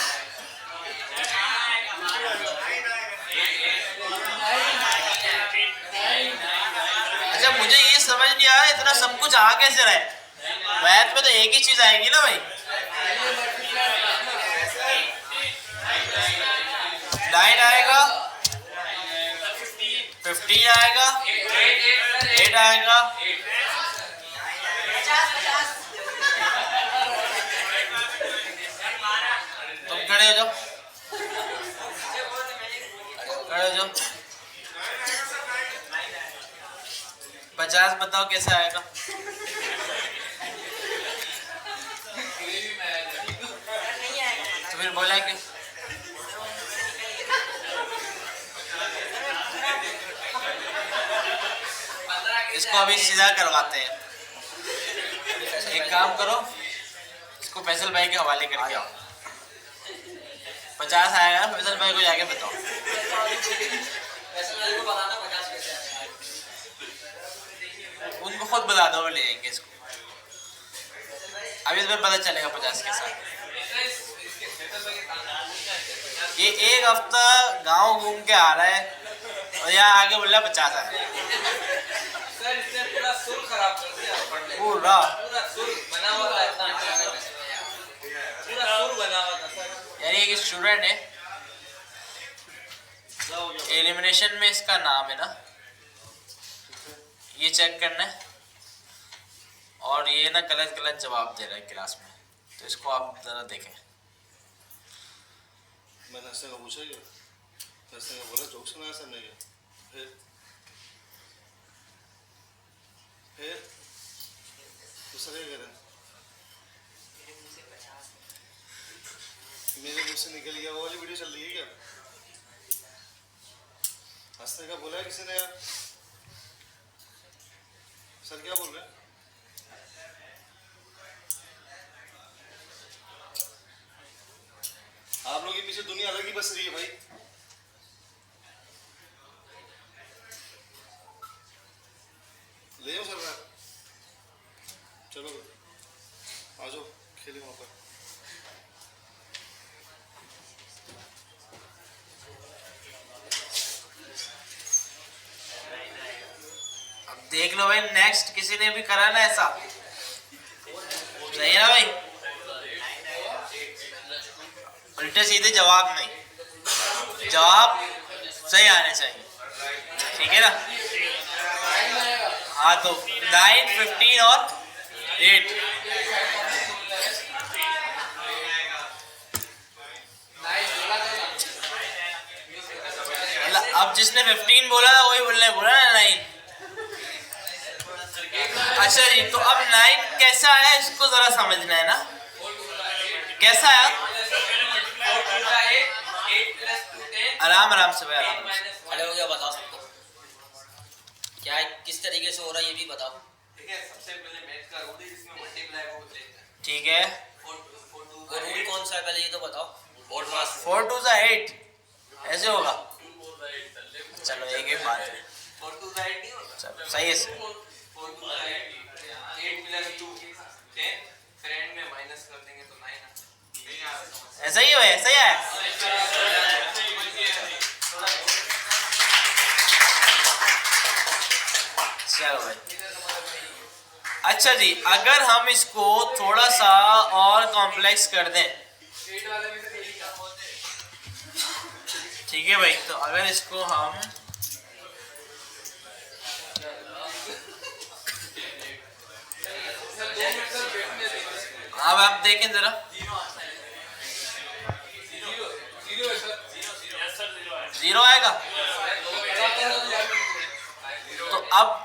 अच्छा मुझे ये समझ नहीं आया इतना सब कुछ आ कैसे रहा है? मैथ में तो एक ही चीज आएगी ना भाई। 9 आएगा, 15 आएगा, 8 आएगा, तुम खड़े हो जाओ, खड़े हो जाओ। 50 बताओ कैसे आएगा? तो फिर बोला कि इसको अभी सीधा करवाते हैं। एक काम करो इसको फैसल भाई के हवाले करके आओ। 50 आएगा ना, फैसल भाई को जाके बताओ। उनको खुद बता दो, वो ले आएंगे इसको। अभी इसमें पता चलेगा 50 के साथ। ये एक हफ्ता गांव घूम के आ रहा है और यहाँ आके बोल रहा 50 आया। सर इसने पूरा सुर खराब कर दिया। पूरा सुर बना हुआ था, इतना पूरा सुर बना हुआ था सर। यार ये एक स्टूडेंट है, एलिमिनेशन में इसका नाम है ना, ये चेक करना है। और ये ना गलत गलत जवाब दे रहा है क्लास में, तो इसको आप जरा देखें। मैंने ऐसे का पूछा क्या? ऐसे का बोला जोक सुनाया सर ने क्या? फिर दूसरा क्या कह रहे हैं? मेरे मुंह से निकल गया वो वाली वीडियो चल रही है क्या? हंसने का बोला है किसी ने यार? सर क्या बोल रहे हैं? आप लोगों के पीछे दुनिया अलग ही बस रही है भाई। ले जाओ सर, चलो आ जाओ खेले वहां पर। अब देख लो भाई, नेक्स्ट किसी ने भी करा ना ऐसा, सही है ना भाई? उल्टे सीधे जवाब नहीं, जवाब सही आने चाहिए, ठीक है ना? हाँ तो 9, 15 और 8। अब जिसने 15 बोला था वही बोला ना 9। अच्छा जी, तो अब 9 कैसा आया इसको जरा समझना है ना, कैसा आया? आराम आराम से भाई, आराम से। खड़े हो गया, बता सकते हो क्या किस तरीके से हो रहा है ये भी बताओ। ठीक है, सबसे पहले मैथ का रूल है जिसमें मल्टीप्लाई को लेते हैं। ठीक है, वो रूल कौन सा है पहले ये तो बताओ। 4 2 8 ऐसे होगा। चलो एक एक बात है, 4 2 8 नहीं होता। चलो सही है सर। 4 2 8 + 2 10, फिर एंड में माइनस कर देंगे तो 9 आता। ऐसा ही है, ऐसा ही है। चलो भाई, अच्छा जी, अगर हम इसको थोड़ा सा और कॉम्प्लेक्स कर दें, ठीक है भाई, तो अगर इसको हम अब आप देखें जरा, 0 आएगा। अब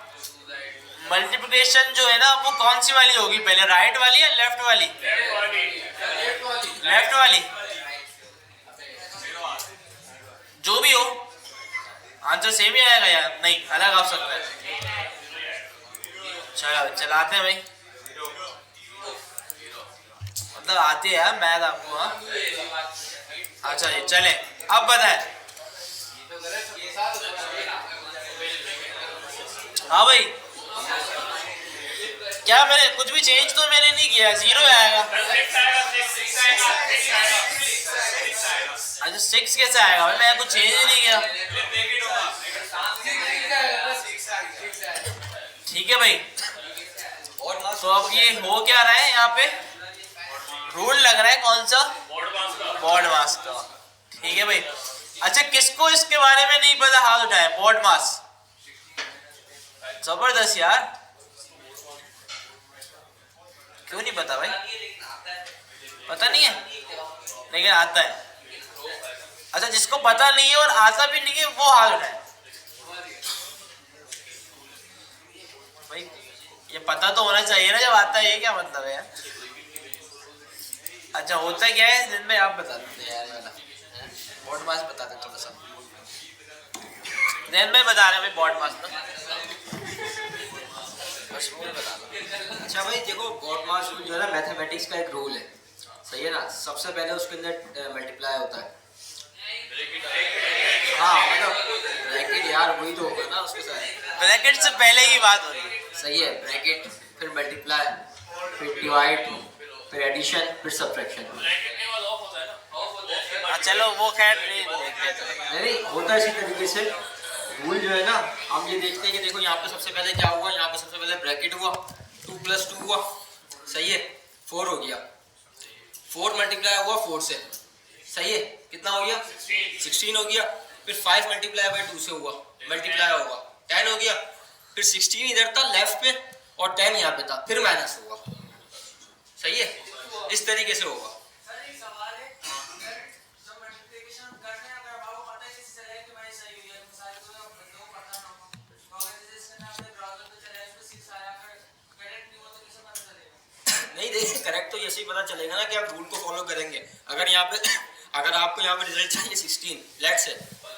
मल्टीप्लिकेशन जो है ना वो कौन सी वाली होगी पहले, राइट वाली या लेफ्ट वाली? लेफ्ट वाली। जो भी हो आंसर सेम ही आएगा यार, नहीं अलग आ सकता है। चलो चलाते हैं भाई, मतलब आती है यार मैथ आपको। हाँ अच्छा जी चले, अब बताए। हाँ भाई क्या मैंने कुछ भी चेंज तो मैंने नहीं किया, जीरो आएगा। अच्छा 6 कैसे आएगा भाई, मैं कुछ चेंज ही नहीं किया। ठीक है भाई, तो अब ये हो क्या रहा है यहाँ पे, रूल लग रहा है कौन सा, बॉड मास का। ठीक है भाई, अच्छा किसको इसके बारे में नहीं पता हाथ उठाए, बॉड मास। जबरदस्त यार, क्यों नहीं पता भाई, पता नहीं है लेकिन आता है। अच्छा जिसको पता नहीं है और आता भी नहीं है वो हाथ उठाए भाई, ये पता तो होना चाहिए ना जब आता है, ये क्या मतलब है यार। अच्छा होता क्या है दिन में, आप बता देते यार, वाला बॉड मास बता दे थोड़ा सा, दिन में बता रहे भाई बॉड मास ना, बस मुझे बता दो। अच्छा भाई देखो, बॉड मास जो है ना मैथमेटिक्स का एक रूल है, सही है ना। सबसे पहले उसके अंदर मल्टीप्लाई होता है। हाँ मतलब ब्रैकेट यार वही तो होगा ना उसके साथ, ब्रैकेट से पहले ही बात हो रही है। सही है, ब्रैकेट फिर मल्टीप्लाई फिर डिवाइड फिर एडिशन फिर सब्ट्रैक्शन। चलो वो खैर नहीं देखते तो। नहीं होता है इसी तरीके से रूल जो है ना। हम ये देखते हैं कि देखो यहाँ पे सबसे पहले क्या हुआ, यहाँ पे सबसे पहले ब्रैकेट हुआ, 2 + 2 हुआ, सही है, 4 हो गया, 4 मल्टीप्लाई हुआ 4 से, सही है, कितना हो गया 16 हो गया। फिर 5 × 2 से हुआ, मल्टीप्लाई होगा 10 हो गया। फिर 16 इधर था लेफ्ट पे और 10 यहाँ पे था, फिर माइनस हुआ, सही है, इस तरीके से होगा। नहीं देखिए, करेक्ट तो ऐसे ही पता चलेगा ना कि आप रूल को फॉलो करेंगे। अगर यहाँ पे अगर आपको यहाँ पे रिजल्ट चाहिए 16 लेट से,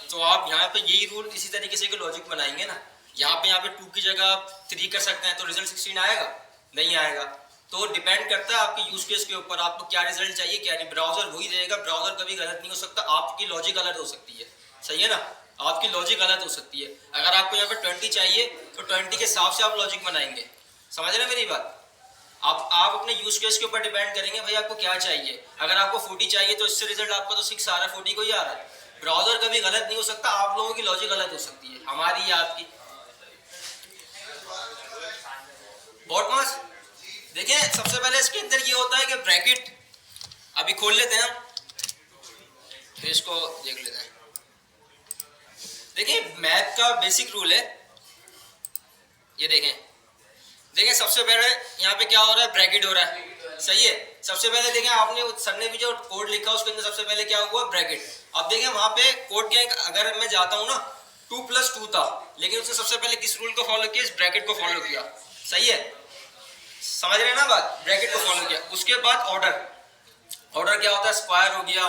तो आप यहाँ पे यही रूल इसी तरीके से लॉजिक बनाएंगे ना। यहाँ पे 2 की जगह 3 कर सकते हैं तो रिजल्ट 16 आएगा, नहीं आएगा। तो डिपेंड करता है आपके यूज केस के ऊपर, आपको क्या रिजल्ट चाहिए क्या नहीं। ब्राउजर वही रहेगा, ब्राउजर कभी गलत नहीं हो सकता, आपकी लॉजिक गलत हो सकती है, सही है ना, आपकी लॉजिक गलत हो सकती है। अगर आपको यहाँ पे 20 चाहिए तो 20 के हिसाब से आप लॉजिक बनाएंगे, समझ रहे हैं मेरी बात। आप अपने यूज केस के ऊपर डिपेंड करेंगे भाई आपको क्या चाहिए। अगर आपको 40 चाहिए तो इससे रिजल्ट आपका तो 6 आ रहा है, 40 को ही आ रहा है। ब्राउजर कभी गलत नहीं हो सकता, आप लोगों की लॉजिक गलत हो सकती है, हमारी या आपकी। बॉड मास देखिए, सबसे पहले इसके अंदर ये होता है कि ब्रैकेट अभी खोल लेते हैं हम, फिर इसको देख लेते हैं। देखिए मैथ का बेसिक रूल है, ये देखें सबसे पहले यहाँ पे क्या हो रहा है, ब्रैकेट हो रहा है, सही है। सबसे पहले देखें आपने सर ने भी जो कोड लिखा उसके अंदर सबसे पहले क्या हुआ, ब्रैकेट। अब देखें वहां पे कोड क्या है, अगर मैं जाता हूँ ना 2 + 2 था, लेकिन उसने सबसे पहले किस रूल को फॉलो किया, इस ब्रैकेट को फॉलो किया, सही है, समझ रहे हैं ना बात, ब्रैकेट को फॉलो किया। उसके बाद ऑर्डर क्या होता है, स्क्वायर हो गया,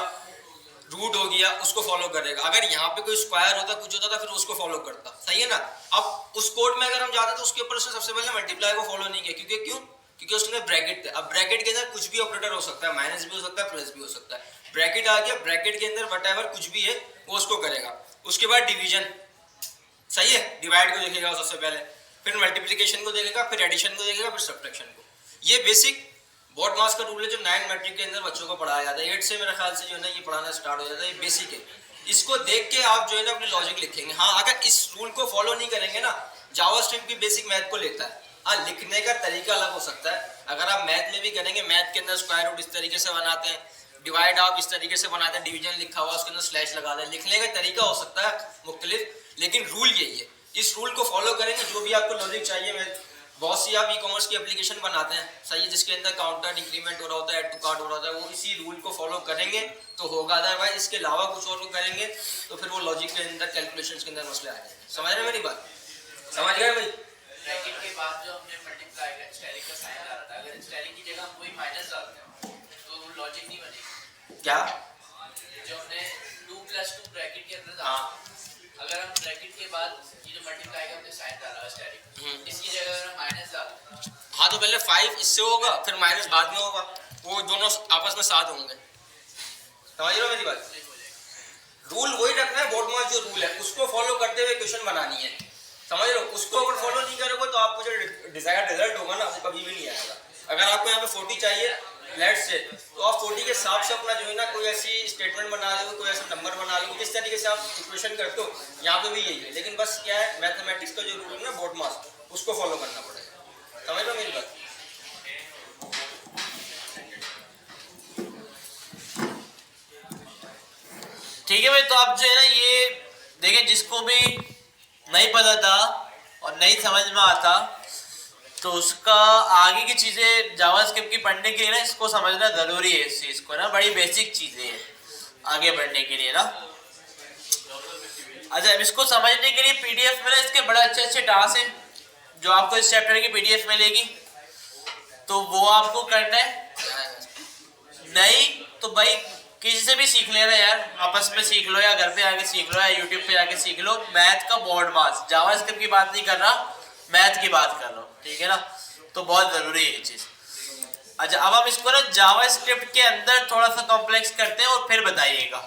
रूट हो गया, उसको फॉलो करेगा। अगर यहाँ पे कोई स्क्वायर होता कुछ होता था फिर उसको फॉलो करता, सही है ना। अब उस कोड में अगर हम जाते तो उसके ऊपर उसने सबसे पहले मल्टीप्लाई को फॉलो नहीं किया, क्योंकि उसके अंदर ब्रैकेट थे। अब ब्रैकेट के अंदर कुछ भी ऑपरेटर हो सकता है, माइनस भी हो सकता है, प्लस भी हो सकता है। ब्रैकेट आ गया, ब्रैकेट के अंदर व्हाटएवर कुछ भी है वो उसको करेगा। उसके बाद डिवीजन, सही है, डिवाइड को देखेगा सबसे पहले, फिर मल्टीप्लीकेशन को देखेगा, फिर एडिशन को देखेगा, फिर सब्ट्रैक्शन को। ये बेसिक बॉड मास का रूल है जो 9 मैट्रिक के अंदर बच्चों को पढ़ाया जाता है। 8 से मेरे ख्याल से जो है ना ये पढ़ाना स्टार्ट हो जाता है, ये बेसिक है। इसको देख के आप जो है ना अपनी लॉजिक लिखेंगे। हाँ अगर इस रूल को फॉलो नहीं करेंगे ना, जावास्क्रिप्ट भी बेसिक मैथ को लेता है, हाँ लिखने का तरीका अलग हो सकता है। अगर आप मैथ में भी करेंगे, मैथ के अंदर स्क्वायर रूट इस तरीके से बनाते हैं, डिवाइड आप इस तरीके से बनाते हैं, डिवीजन लिखा हुआ उसके अंदर स्लैश लगा दें, लिखने का तरीका हो सकता है मुख्तलिफ, लेकिन रूल यही है। इस रूल को फॉलो करेंगे, जो भी आपको लॉजिक चाहिए। बहुत सी आप ई-कॉमर्स की एप्लीकेशन बनाते हैं, सही है, जिसके अंदर काउंटर इंक्रीमेंट हो रहा होता है, ऐड टू कार्ट हो रहा होता है, वो इसी रूल को फॉलो करेंगे तो होगा। अदरवाइज इसके अलावा कुछ और करेंगे तो फिर वो लॉजिक के अंदर कैलकुलेशंस के अंदर मसले आ जाएंगे, समझ रहे हैं मेरी बात। समझ गए भाई? ब्रैकेट के बाद जो हमने मल्टीप्लाई का स्टेरिक का साइन डाला था, अगर स्टेरिक की जगह हम कोई माइनस डालते हैं तो लॉजिक नहीं बनेगी। क्या? जो हमने 2 + 2 ब्रैकेट के अंदर हाँ। डाला, अगर हम ब्रैकेट के बाद ये जो मल्टीप्लाई का हमने साइन डाला स्टेरिक, इसकी जगह अगर हम माइनस डालते हैं, हाँ तो पहले 5 इससे होगा, फिर माइनस बाद में होगा, वो दोनों आपस में साथ होंगे। समझ रहे हो मेरी बात? रूल वही रखना है, बोर्ड मास जो रूल है उसको फॉलो करते हुए क्वेश्चन बनानी है। समझ रहे हो? उसको अगर फॉलो नहीं करोगे तो आपको जो डिजायर्ड रिजल्ट होगा ना वो कभी भी नहीं आएगा। अगर आपको यहाँ पे 40 चाहिए लेट्स से, तो आप 40 के हिसाब से अपना जो है ना कोई ऐसी स्टेटमेंट बना लो, कोई ऐसा नंबर बना लो, जिस तरीके से आप इक्वेशन करते हो यहाँ पे भी यही है। लेकिन बस क्या है, मैथमेटिक्स का जो रूल है ना बोर्ड मास, उसको फॉलो करना पड़ेगा। समझ लो मेरी बात? ठीक है भाई। तो आप जो है ना ये देखें, जिसको भी नहीं पता था और नहीं समझ में आता तो उसका आगे की चीज़ें जावास्क्रिप्ट की पढ़ने के लिए ना इसको समझना ज़रूरी है। इस चीज़ को ना बड़ी बेसिक चीज़ें हैं आगे बढ़ने के लिए ना। अच्छा, अब इसको समझने के लिए पीडीएफ में ना इसके बड़े अच्छे अच्छे टास्क हैं जो आपको इस चैप्टर की पीडीएफ मिलेगी, तो वो आपको करना है। नहीं तो भाई किसी से भी सीख लेना यार, आपस में सीख लो या घर पे आके सीख लो या यूट्यूब पे आके सीख लो। मैथ का बोर्ड मास, जावास्क्रिप्ट की बात नहीं कर रहा, मैथ की बात कर लो, ठीक है ना? तो बहुत जरूरी है ये चीज। अच्छा, अब हम इसको ना जावास्क्रिप्ट के अंदर थोड़ा सा कॉम्प्लेक्स करते हैं और फिर बताइएगा।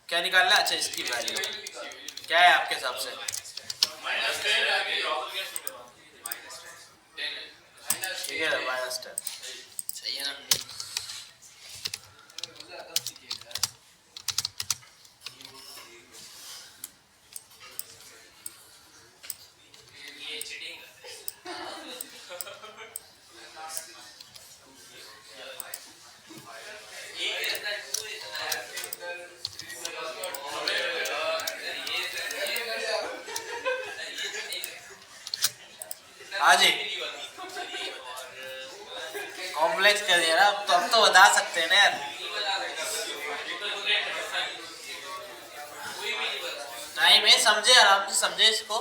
क्या निकालना है? अच्छा, इसकी वैल्यू क्या है आपके हिसाब से? ठीक है, -10 सही है ना? हाँ जी, कॉम्प्लेक्स कर दिया ना, तो हम तो बता सकते हैं ना यार। टाइम है, समझे, आराम से समझे इसको।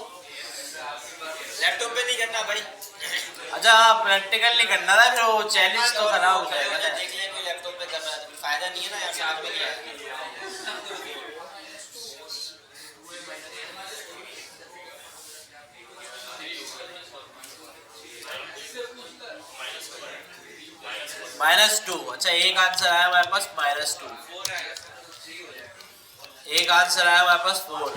लैपटॉप पे नहीं करना भाई। अच्छा, प्रैक्टिकल नहीं करना था, फिर वो चैलेंज तो खराब हो जाएगा ना। देख लें कोई लैपटॉप पे कर रहा है तो फायदा नहीं है ना यार, साथ में नहीं आएगा। -2। अच्छा, एक आंसर आया हमारे पास -2, एक आंसर आया हमारे पास 4।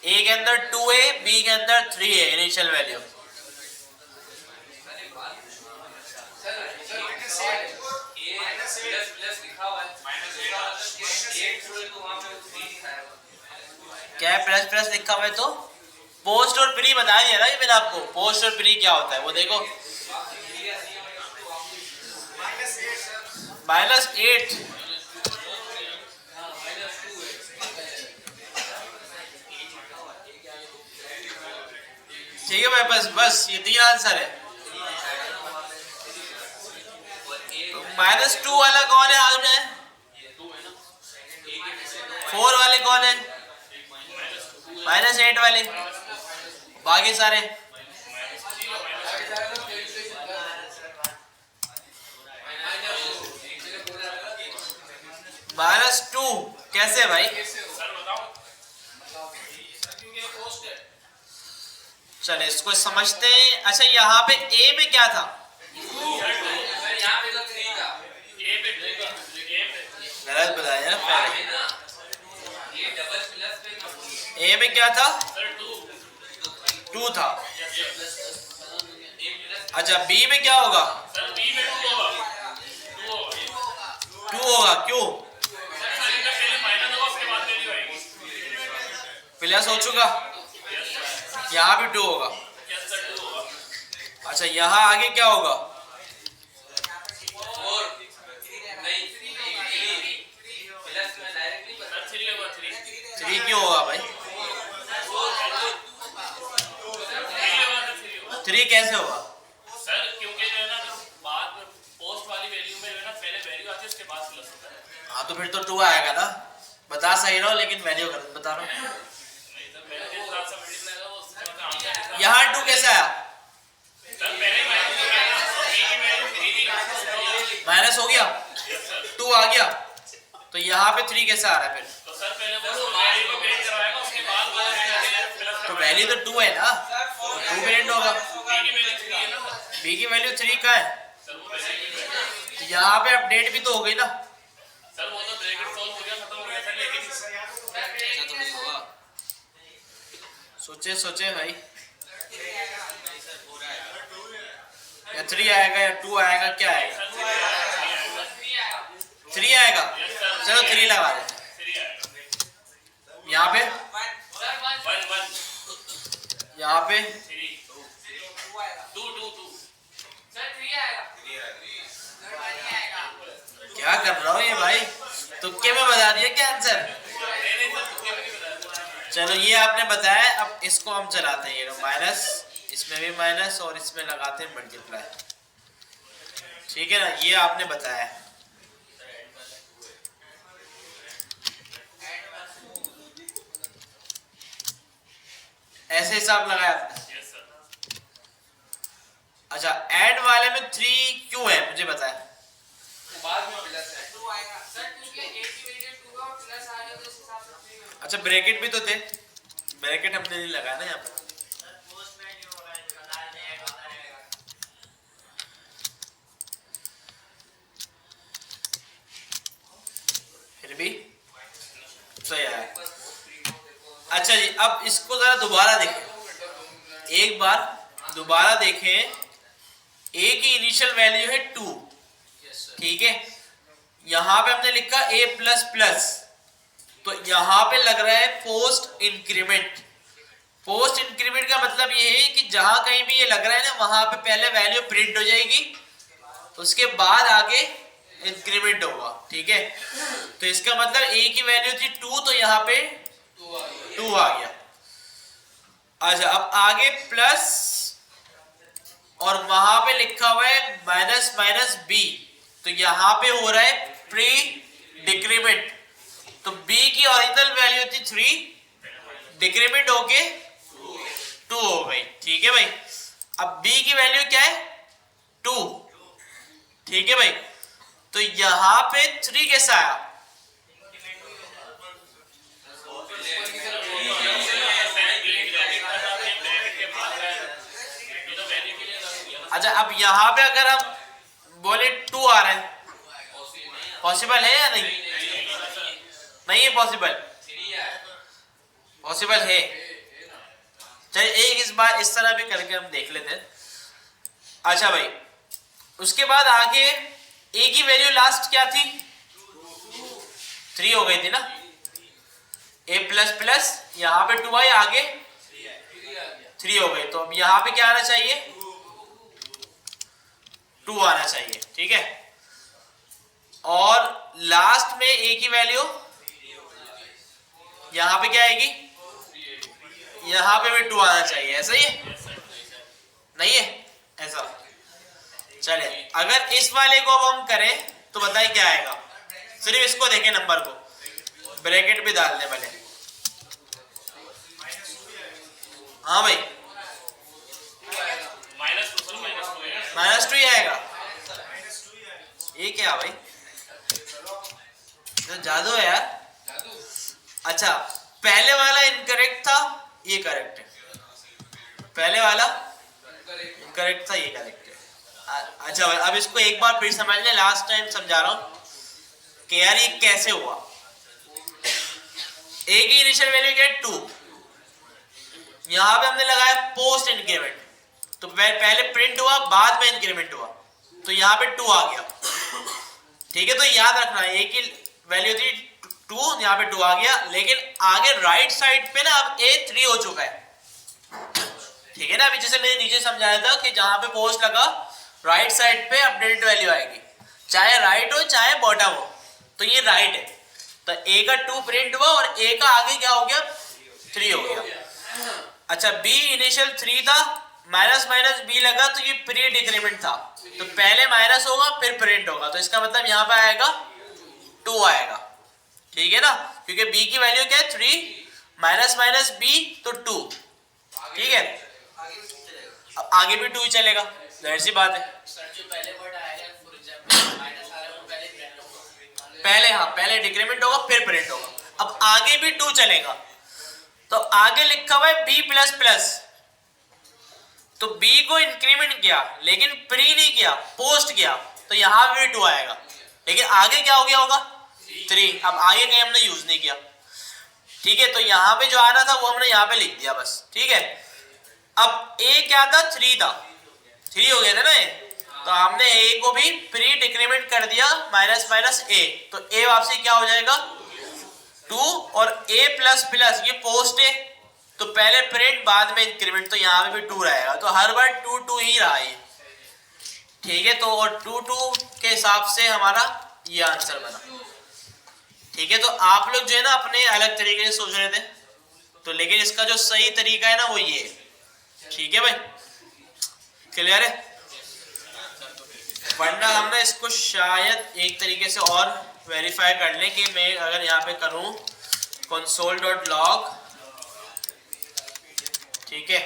ए के अंदर 2 है, बी के अंदर 3 है इनिशियल वैल्यू। क्या है प्लस प्लस लिखा हुआ है? तो पोस्ट और प्री बता दिया ना ये मैंने आपको। पोस्ट और प्री क्या होता है वो देखो। -8। ठीक है भाई, बस ये 3 आंसर है। -2 वाला कौन है हाथ में? 4 वाले कौन है? -8 वाले, बाकी सारे। -2 कैसे भाई? चले इसको समझते हैं। अच्छा, यहाँ पे ए में क्या था? गलत बताया ना पहले। ए में क्या था? 2 था। अच्छा, बी में क्या होगा? 2 होगा। क्यों? प्लस हो चुका, यहाँ भी 2 होगा। अच्छा, यहाँ आगे क्या होगा? 3 क्यों होगा भाई? 3 कैसे होगा? सर क्योंकि जो है ना बाद में पोस्ट वाली वैल्यू में जो है ना पहले वैल्यू आती है उसके बाद प्लस होता है। हाँ तो फिर तो 2 आएगा ना, बता सही रहो लेकिन वैल्यू गलत बता रहा हूँ। नहीं तो पहले जिस हिसाब से मल्टीप्लाई होगा उसका मतलब आंसर यहाँ 2 कैसे आया, सर पहले माइनस हो गया ना, b की वैल्यू 3 थी। माइनस हो गया, 2 आ गया, तो यहाँ पे 3 कैसे आ रहा है फिर? तो सर पहले वो वैल्यू को प्रिंट करवाएगा उसके बाद वो प्लस तो वैल्यू तो 2 है ना, 2 प्रिंट होगा। b की वैल्यू 3 है ना सर। b की वैल्यू 3 का है, सर वो पहले की वैल्यू, तो यहाँ पे अपडेट भी तो हो गई ना। सर वो तो ब्रैकेट सॉल्व हो गया, खत्म हो गया सर, लेकिन ऐसा तो नहीं होगा। सोचे सोचे भाई, या 3 आएगा या 2 आएगा, क्या आएगा? 3 आएगा, चलो 3 लगा दे। 3 आएगा। यहाँ पे, 1 1 यहाँ पे 3 2 2 2 सर 3 आएगा। क्या कर रहा हूँ ये भाई, तुक्के में बता दिया क्या आंसर? नहीं सर तुक्के में नहीं बताया। चलो ये आपने बताया, अब इसको हम चलाते हैं, ये माइनस, इसमें भी माइनस और इसमें लगाते हैं मल्टीप्लाई, ठीक है ना, ये आपने बताया। ऐसे हिसाब लगाया आपने। Yes sir. अच्छा ऐड वाले में 3 क्यों है मुझे बताया। बाद में प्लस है। अच्छा ब्रैकेट भी तो थे, ब्रैकेट हमने नहीं लगाया ना यहाँ पे। फिर भी सही आया। अच्छा जी अब इसको जरा दोबारा देखें, एक बार दोबारा देखें। ए की इनिशियल वैल्यू है 2, ठीक है, यहां पे हमने लिखा a प्लस प्लस, तो यहां पे लग रहा है पोस्ट इंक्रीमेंट। पोस्ट इंक्रीमेंट का मतलब ये है कि जहां कहीं भी ये लग रहा है ना, वहां पे पहले वैल्यू प्रिंट हो जाएगी, उसके बाद आगे इंक्रीमेंट होगा, ठीक है। तो इसका मतलब a की वैल्यू थी 2, तो यहाँ पे 2 आ गया। अच्छा अब आगे प्लस और वहां पे लिखा हुआ है माइनस माइनस b, तो यहाँ पे हो रहा है प्री डिक्रीमेंट। तो b की ओरिजिनल वैल्यू थी 3, डिक्रीमेंट होके 2 हो गई, ठीक है भाई। अब b की वैल्यू क्या है 2, ठीक है भाई। तो यहाँ पे 3 कैसा आया, अच्छा अब यहाँ पे अगर हम बोले 2 आ रहा है, पॉसिबल है या नहीं? नहीं है पॉसिबल, पॉसिबल है। चलिए एक इस बार इस तरह भी करके हम देख लेते हैं। अच्छा भाई उसके बाद आगे a की वैल्यू लास्ट क्या थी, 3 हो गई थी ना, a प्लस प्लस यहाँ पे 2 आई, आगे 3 हो गई, तो अब यहाँ पे क्या आना चाहिए 2 आना चाहिए, ठीक है। और लास्ट में a की वैल्यू यहाँ पे क्या आएगी, यहाँ पे भी 2 आना चाहिए, ऐसा ही है नहीं है ऐसा। चलिए अगर इस वाले को अब हम करें तो बताइए क्या आएगा, सिर्फ इसको देखें, नंबर को ब्रैकेट भी डाल दें पहले। हाँ भाई -2 ही आएगा, ये क्या भाई तो जादू है यार। अच्छा पहले वाला इनकरेक्ट था, ये करेक्ट है, पहले वाला इनकरेक्ट था, ये करेक्ट है। अच्छा भाई अब इसको एक बार फिर समझ लें, लास्ट टाइम समझा रहा हूं कि यार ये कैसे हुआ। a की इनिशियल वैल्यू क्या है 2, यहां पे हमने लगाया पोस्ट इंक्रीमेंट, तो पहले प्रिंट हुआ बाद में इंक्रीमेंट हुआ, तो यहाँ पे 2 आ गया, ठीक है। तो याद रखना a की वैल्यू थी 2, यहाँ पे 2 आ गया, लेकिन आगे राइट साइड पे ना अब a 3 हो चुका है, ठीक है ना। अभी जैसे मैंने नीचे समझाया था कि जहां पे पोस्ट लगा राइट साइड पे अपडेटेड वैल्यू आएगी, चाहे राइट हो चाहे बॉटम हो, तो ये राइट है, तो a का 2 प्रिंट हुआ और a का आगे क्या हो गया 3 हो गया। अच्छा b इनिशियल 3 था, माइनस माइनस बी लगा तो ये प्री डिक्रीमेंट था, तो पहले माइनस होगा फिर प्रिंट होगा, तो इसका मतलब यहाँ पे आएगा 2 आएगा, ठीक है ना, क्योंकि b की वैल्यू क्या है 3 माइनस माइनस b तो 2, ठीक है। अब आगे भी 2 चलेगा, जाहिर सी बात है। सर जो पहले वर्ड आएगा फॉर एग्जांपल माइनस आ रहा है वो पहले प्रिंट होगा, पहले हाँ पहले डिक्रीमेंट होगा फिर प्रिंट होगा। अब आगे भी 2 चलेगा, तो आगे लिखा हुआ है b प्लस प्लस, तो b को इंक्रीमेंट किया लेकिन प्री नहीं किया, पोस्ट किया, तो यहाँ भी 2 आएगा, लेकिन आगे क्या हो गया होगा 3। अब आगे कहीं हमने यूज नहीं किया, ठीक है, तो यहाँ पे जो आना था वो हमने यहाँ पे लिख दिया बस, ठीक है। अब a क्या था 3 था, 3 हो गया था ना ये, तो हमने a को भी प्री डिक्रीमेंट कर दिया माइनस माइनस a, तो a वापसी क्या हो जाएगा 2 और a प्लस प्लस ये पोस्ट है, तो पहले प्रिंट बाद में इंक्रीमेंट, तो यहाँ पे भी 2 रहेगा, तो हर बार 2 2 ही रहा है, ठीक है। तो और 2 2 के हिसाब से हमारा ये आंसर बना, ठीक है। तो आप लोग जो है ना अपने अलग तरीके से सोच रहे थे, तो लेकिन इसका जो सही तरीका है ना वो ये है, ठीक है भाई, क्लियर है। वरना हमने इसको शायद एक तरीके से और वेरीफाई कर लें कि मैं अगर यहाँ पे करूँ console.log, ठीक है,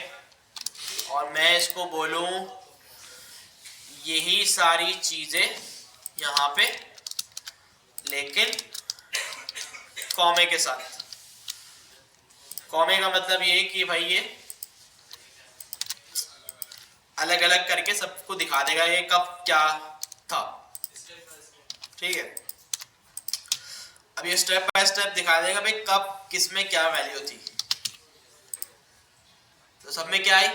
और मैं इसको बोलूँ यही सारी चीजें यहाँ पे लेकिन कॉमे के साथ। कॉमे का मतलब ये कि भाई ये अलग अलग करके सबको दिखा देगा ये कब क्या था, ठीक है। अब ये स्टेप बाय स्टेप दिखा देगा भाई कब किस में क्या वैल्यू थी, तो सब में क्या आई,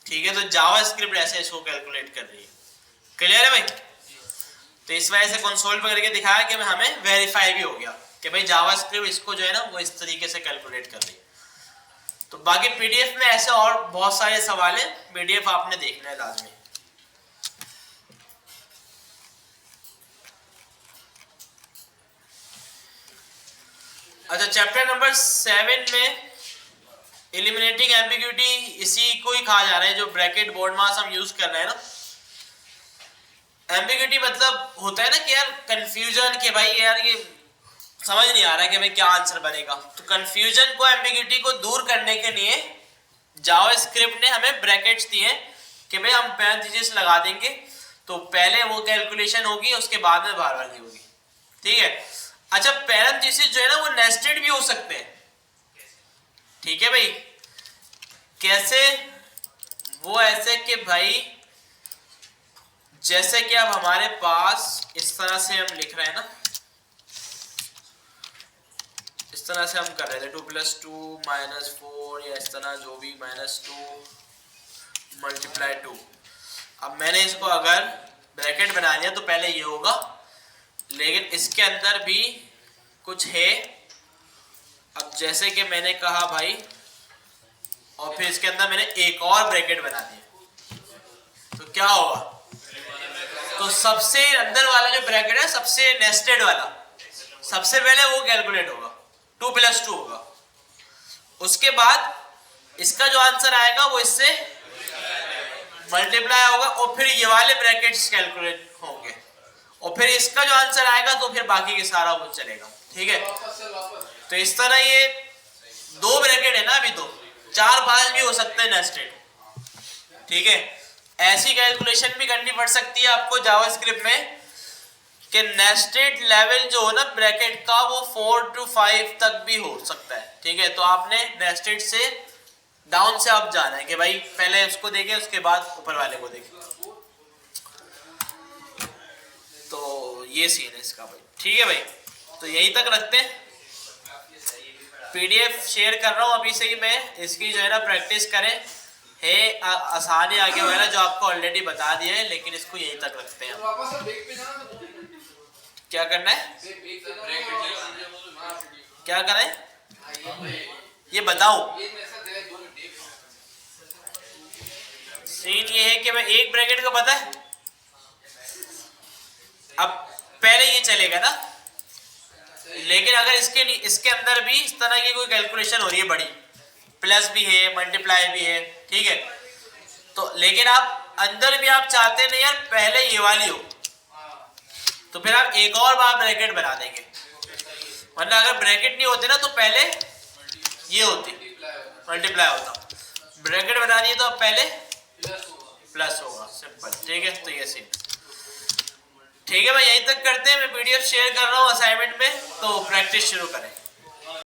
ठीक है। तो जावास्क्रिप्ट ऐसे इसको कैलकुलेट कर रही है, क्लियर है भाई। तो इस वजह से कंसोल पर करके दिखाया कि हमें वेरीफाई भी हो गया कि भाई जावास्क्रिप्ट इसको जो है ना वो इस तरीके से कैलकुलेट कर रही है। तो बाकी पीडीएफ में ऐसे और बहुत सारे सवाल हैं, पीडीएफ आपने देखना है लाजमी। अच्छा, चैप्टर नंबर 7 में एलिमिनेटिंग एम्बिग्यूटी, इसी को ही कहा जा रहा है जो ब्रैकेट बोर्ड मास हम यूज कर रहे हैं ना। एम्बिग्यूटी मतलब होता है ना कि यार कंफ्यूजन, कि भाई यार ये समझ नहीं आ रहा है कि भाई क्या आंसर बनेगा, तो कंफ्यूजन को, एम्बिग्यूटी को दूर करने के लिए जावास्क्रिप्ट ने हमें ब्रैकेट्स दिए कि भाई हम पैरेंथेसिस लगा देंगे, तो पहले वो कैलकुलेशन होगी उसके बाद में बार बार होगी, ठीक है। अच्छा, पैरेंथेसिस जो है ना वो नेस्टेड भी हो सकते हैं, ठीक है भाई। कैसे? वो ऐसे कि भाई जैसे कि अब हमारे पास इस तरह से हम लिख रहे हैं ना, इस तरह से हम कर रहे थे 2 + 2 - 4 या इस तरह जो भी -2 × 2। अब मैंने इसको अगर ब्रैकेट बना दिया तो पहले ये होगा, लेकिन इसके अंदर भी कुछ है। अब जैसे कि मैंने कहा भाई, और फिर इसके अंदर मैंने एक और ब्रैकेट बना दिया, तो क्या होगा, तो सबसे अंदर वाला जो ब्रैकेट है, सबसे नेस्टेड वाला, सबसे पहले वो कैलकुलेट होगा, 2 + 2 होगा। उसके बाद इसका जो आंसर आएगा वो इससे मल्टीप्लाई होगा, और फिर ये वाले ब्रैकेट्स कैलकुलेट होंगे, और फिर इसका जो आंसर आएगा तो फिर बाकी के सारा वो चलेगा, ठीक है। तो इस तरह ये 2 ब्रैकेट है ना, अभी तो 4-5 भी हो सकते हैं नेस्टेड, ठीक है। ऐसी कैलकुलेशन भी करनी पड़ सकती है आपको जावास्क्रिप्ट में कि नेस्टेड लेवल जो हो ना ब्रैकेट का, वो 4 to 5 तक भी हो सकता है, ठीक है। तो आपने नेस्टेड से डाउन से अप जाना है कि भाई पहले उसको देखें उसके बाद ऊपर वाले को देखें, तो ये सीन है इसका भाई, ठीक है भाई। तो यही तक रखते हैं, पीडीएफ शेयर कर रहा हूँ अभी से ही मैं, इसकी जो है ना प्रैक्टिस करें, है आसान है आगे वगैरह जो आपको ऑलरेडी बता दिया है, लेकिन इसको यहीं तक रखते हैं। क्या करना है, क्या करें ये बताओ। सीन ये है कि मैं एक ब्रैकेट को पता है, अब पहले ये चलेगा ना, लेकिन अगर इसके अंदर भी इस तरह की कोई कैलकुलेशन हो रही है बड़ी, प्लस भी है, मल्टीप्लाई भी है, ठीक है। तो लेकिन आप अंदर भी आप चाहते नहीं यार पहले ये वाली हो, तो फिर आप एक और बार ब्रैकेट बना देंगे, वरना अगर ब्रैकेट नहीं होते ना तो पहले ये होती, मल्टीप्लाई होता। ब्रैकेट बना दिए तो अब पहले प्लस होगा, सिंपल। ठीक है, तो ये सीन ठीक है भाई, यहीं तक करते हैं। मैं पीडीएफ शेयर कर रहा हूँ असाइनमेंट में, तो प्रैक्टिस शुरू करें।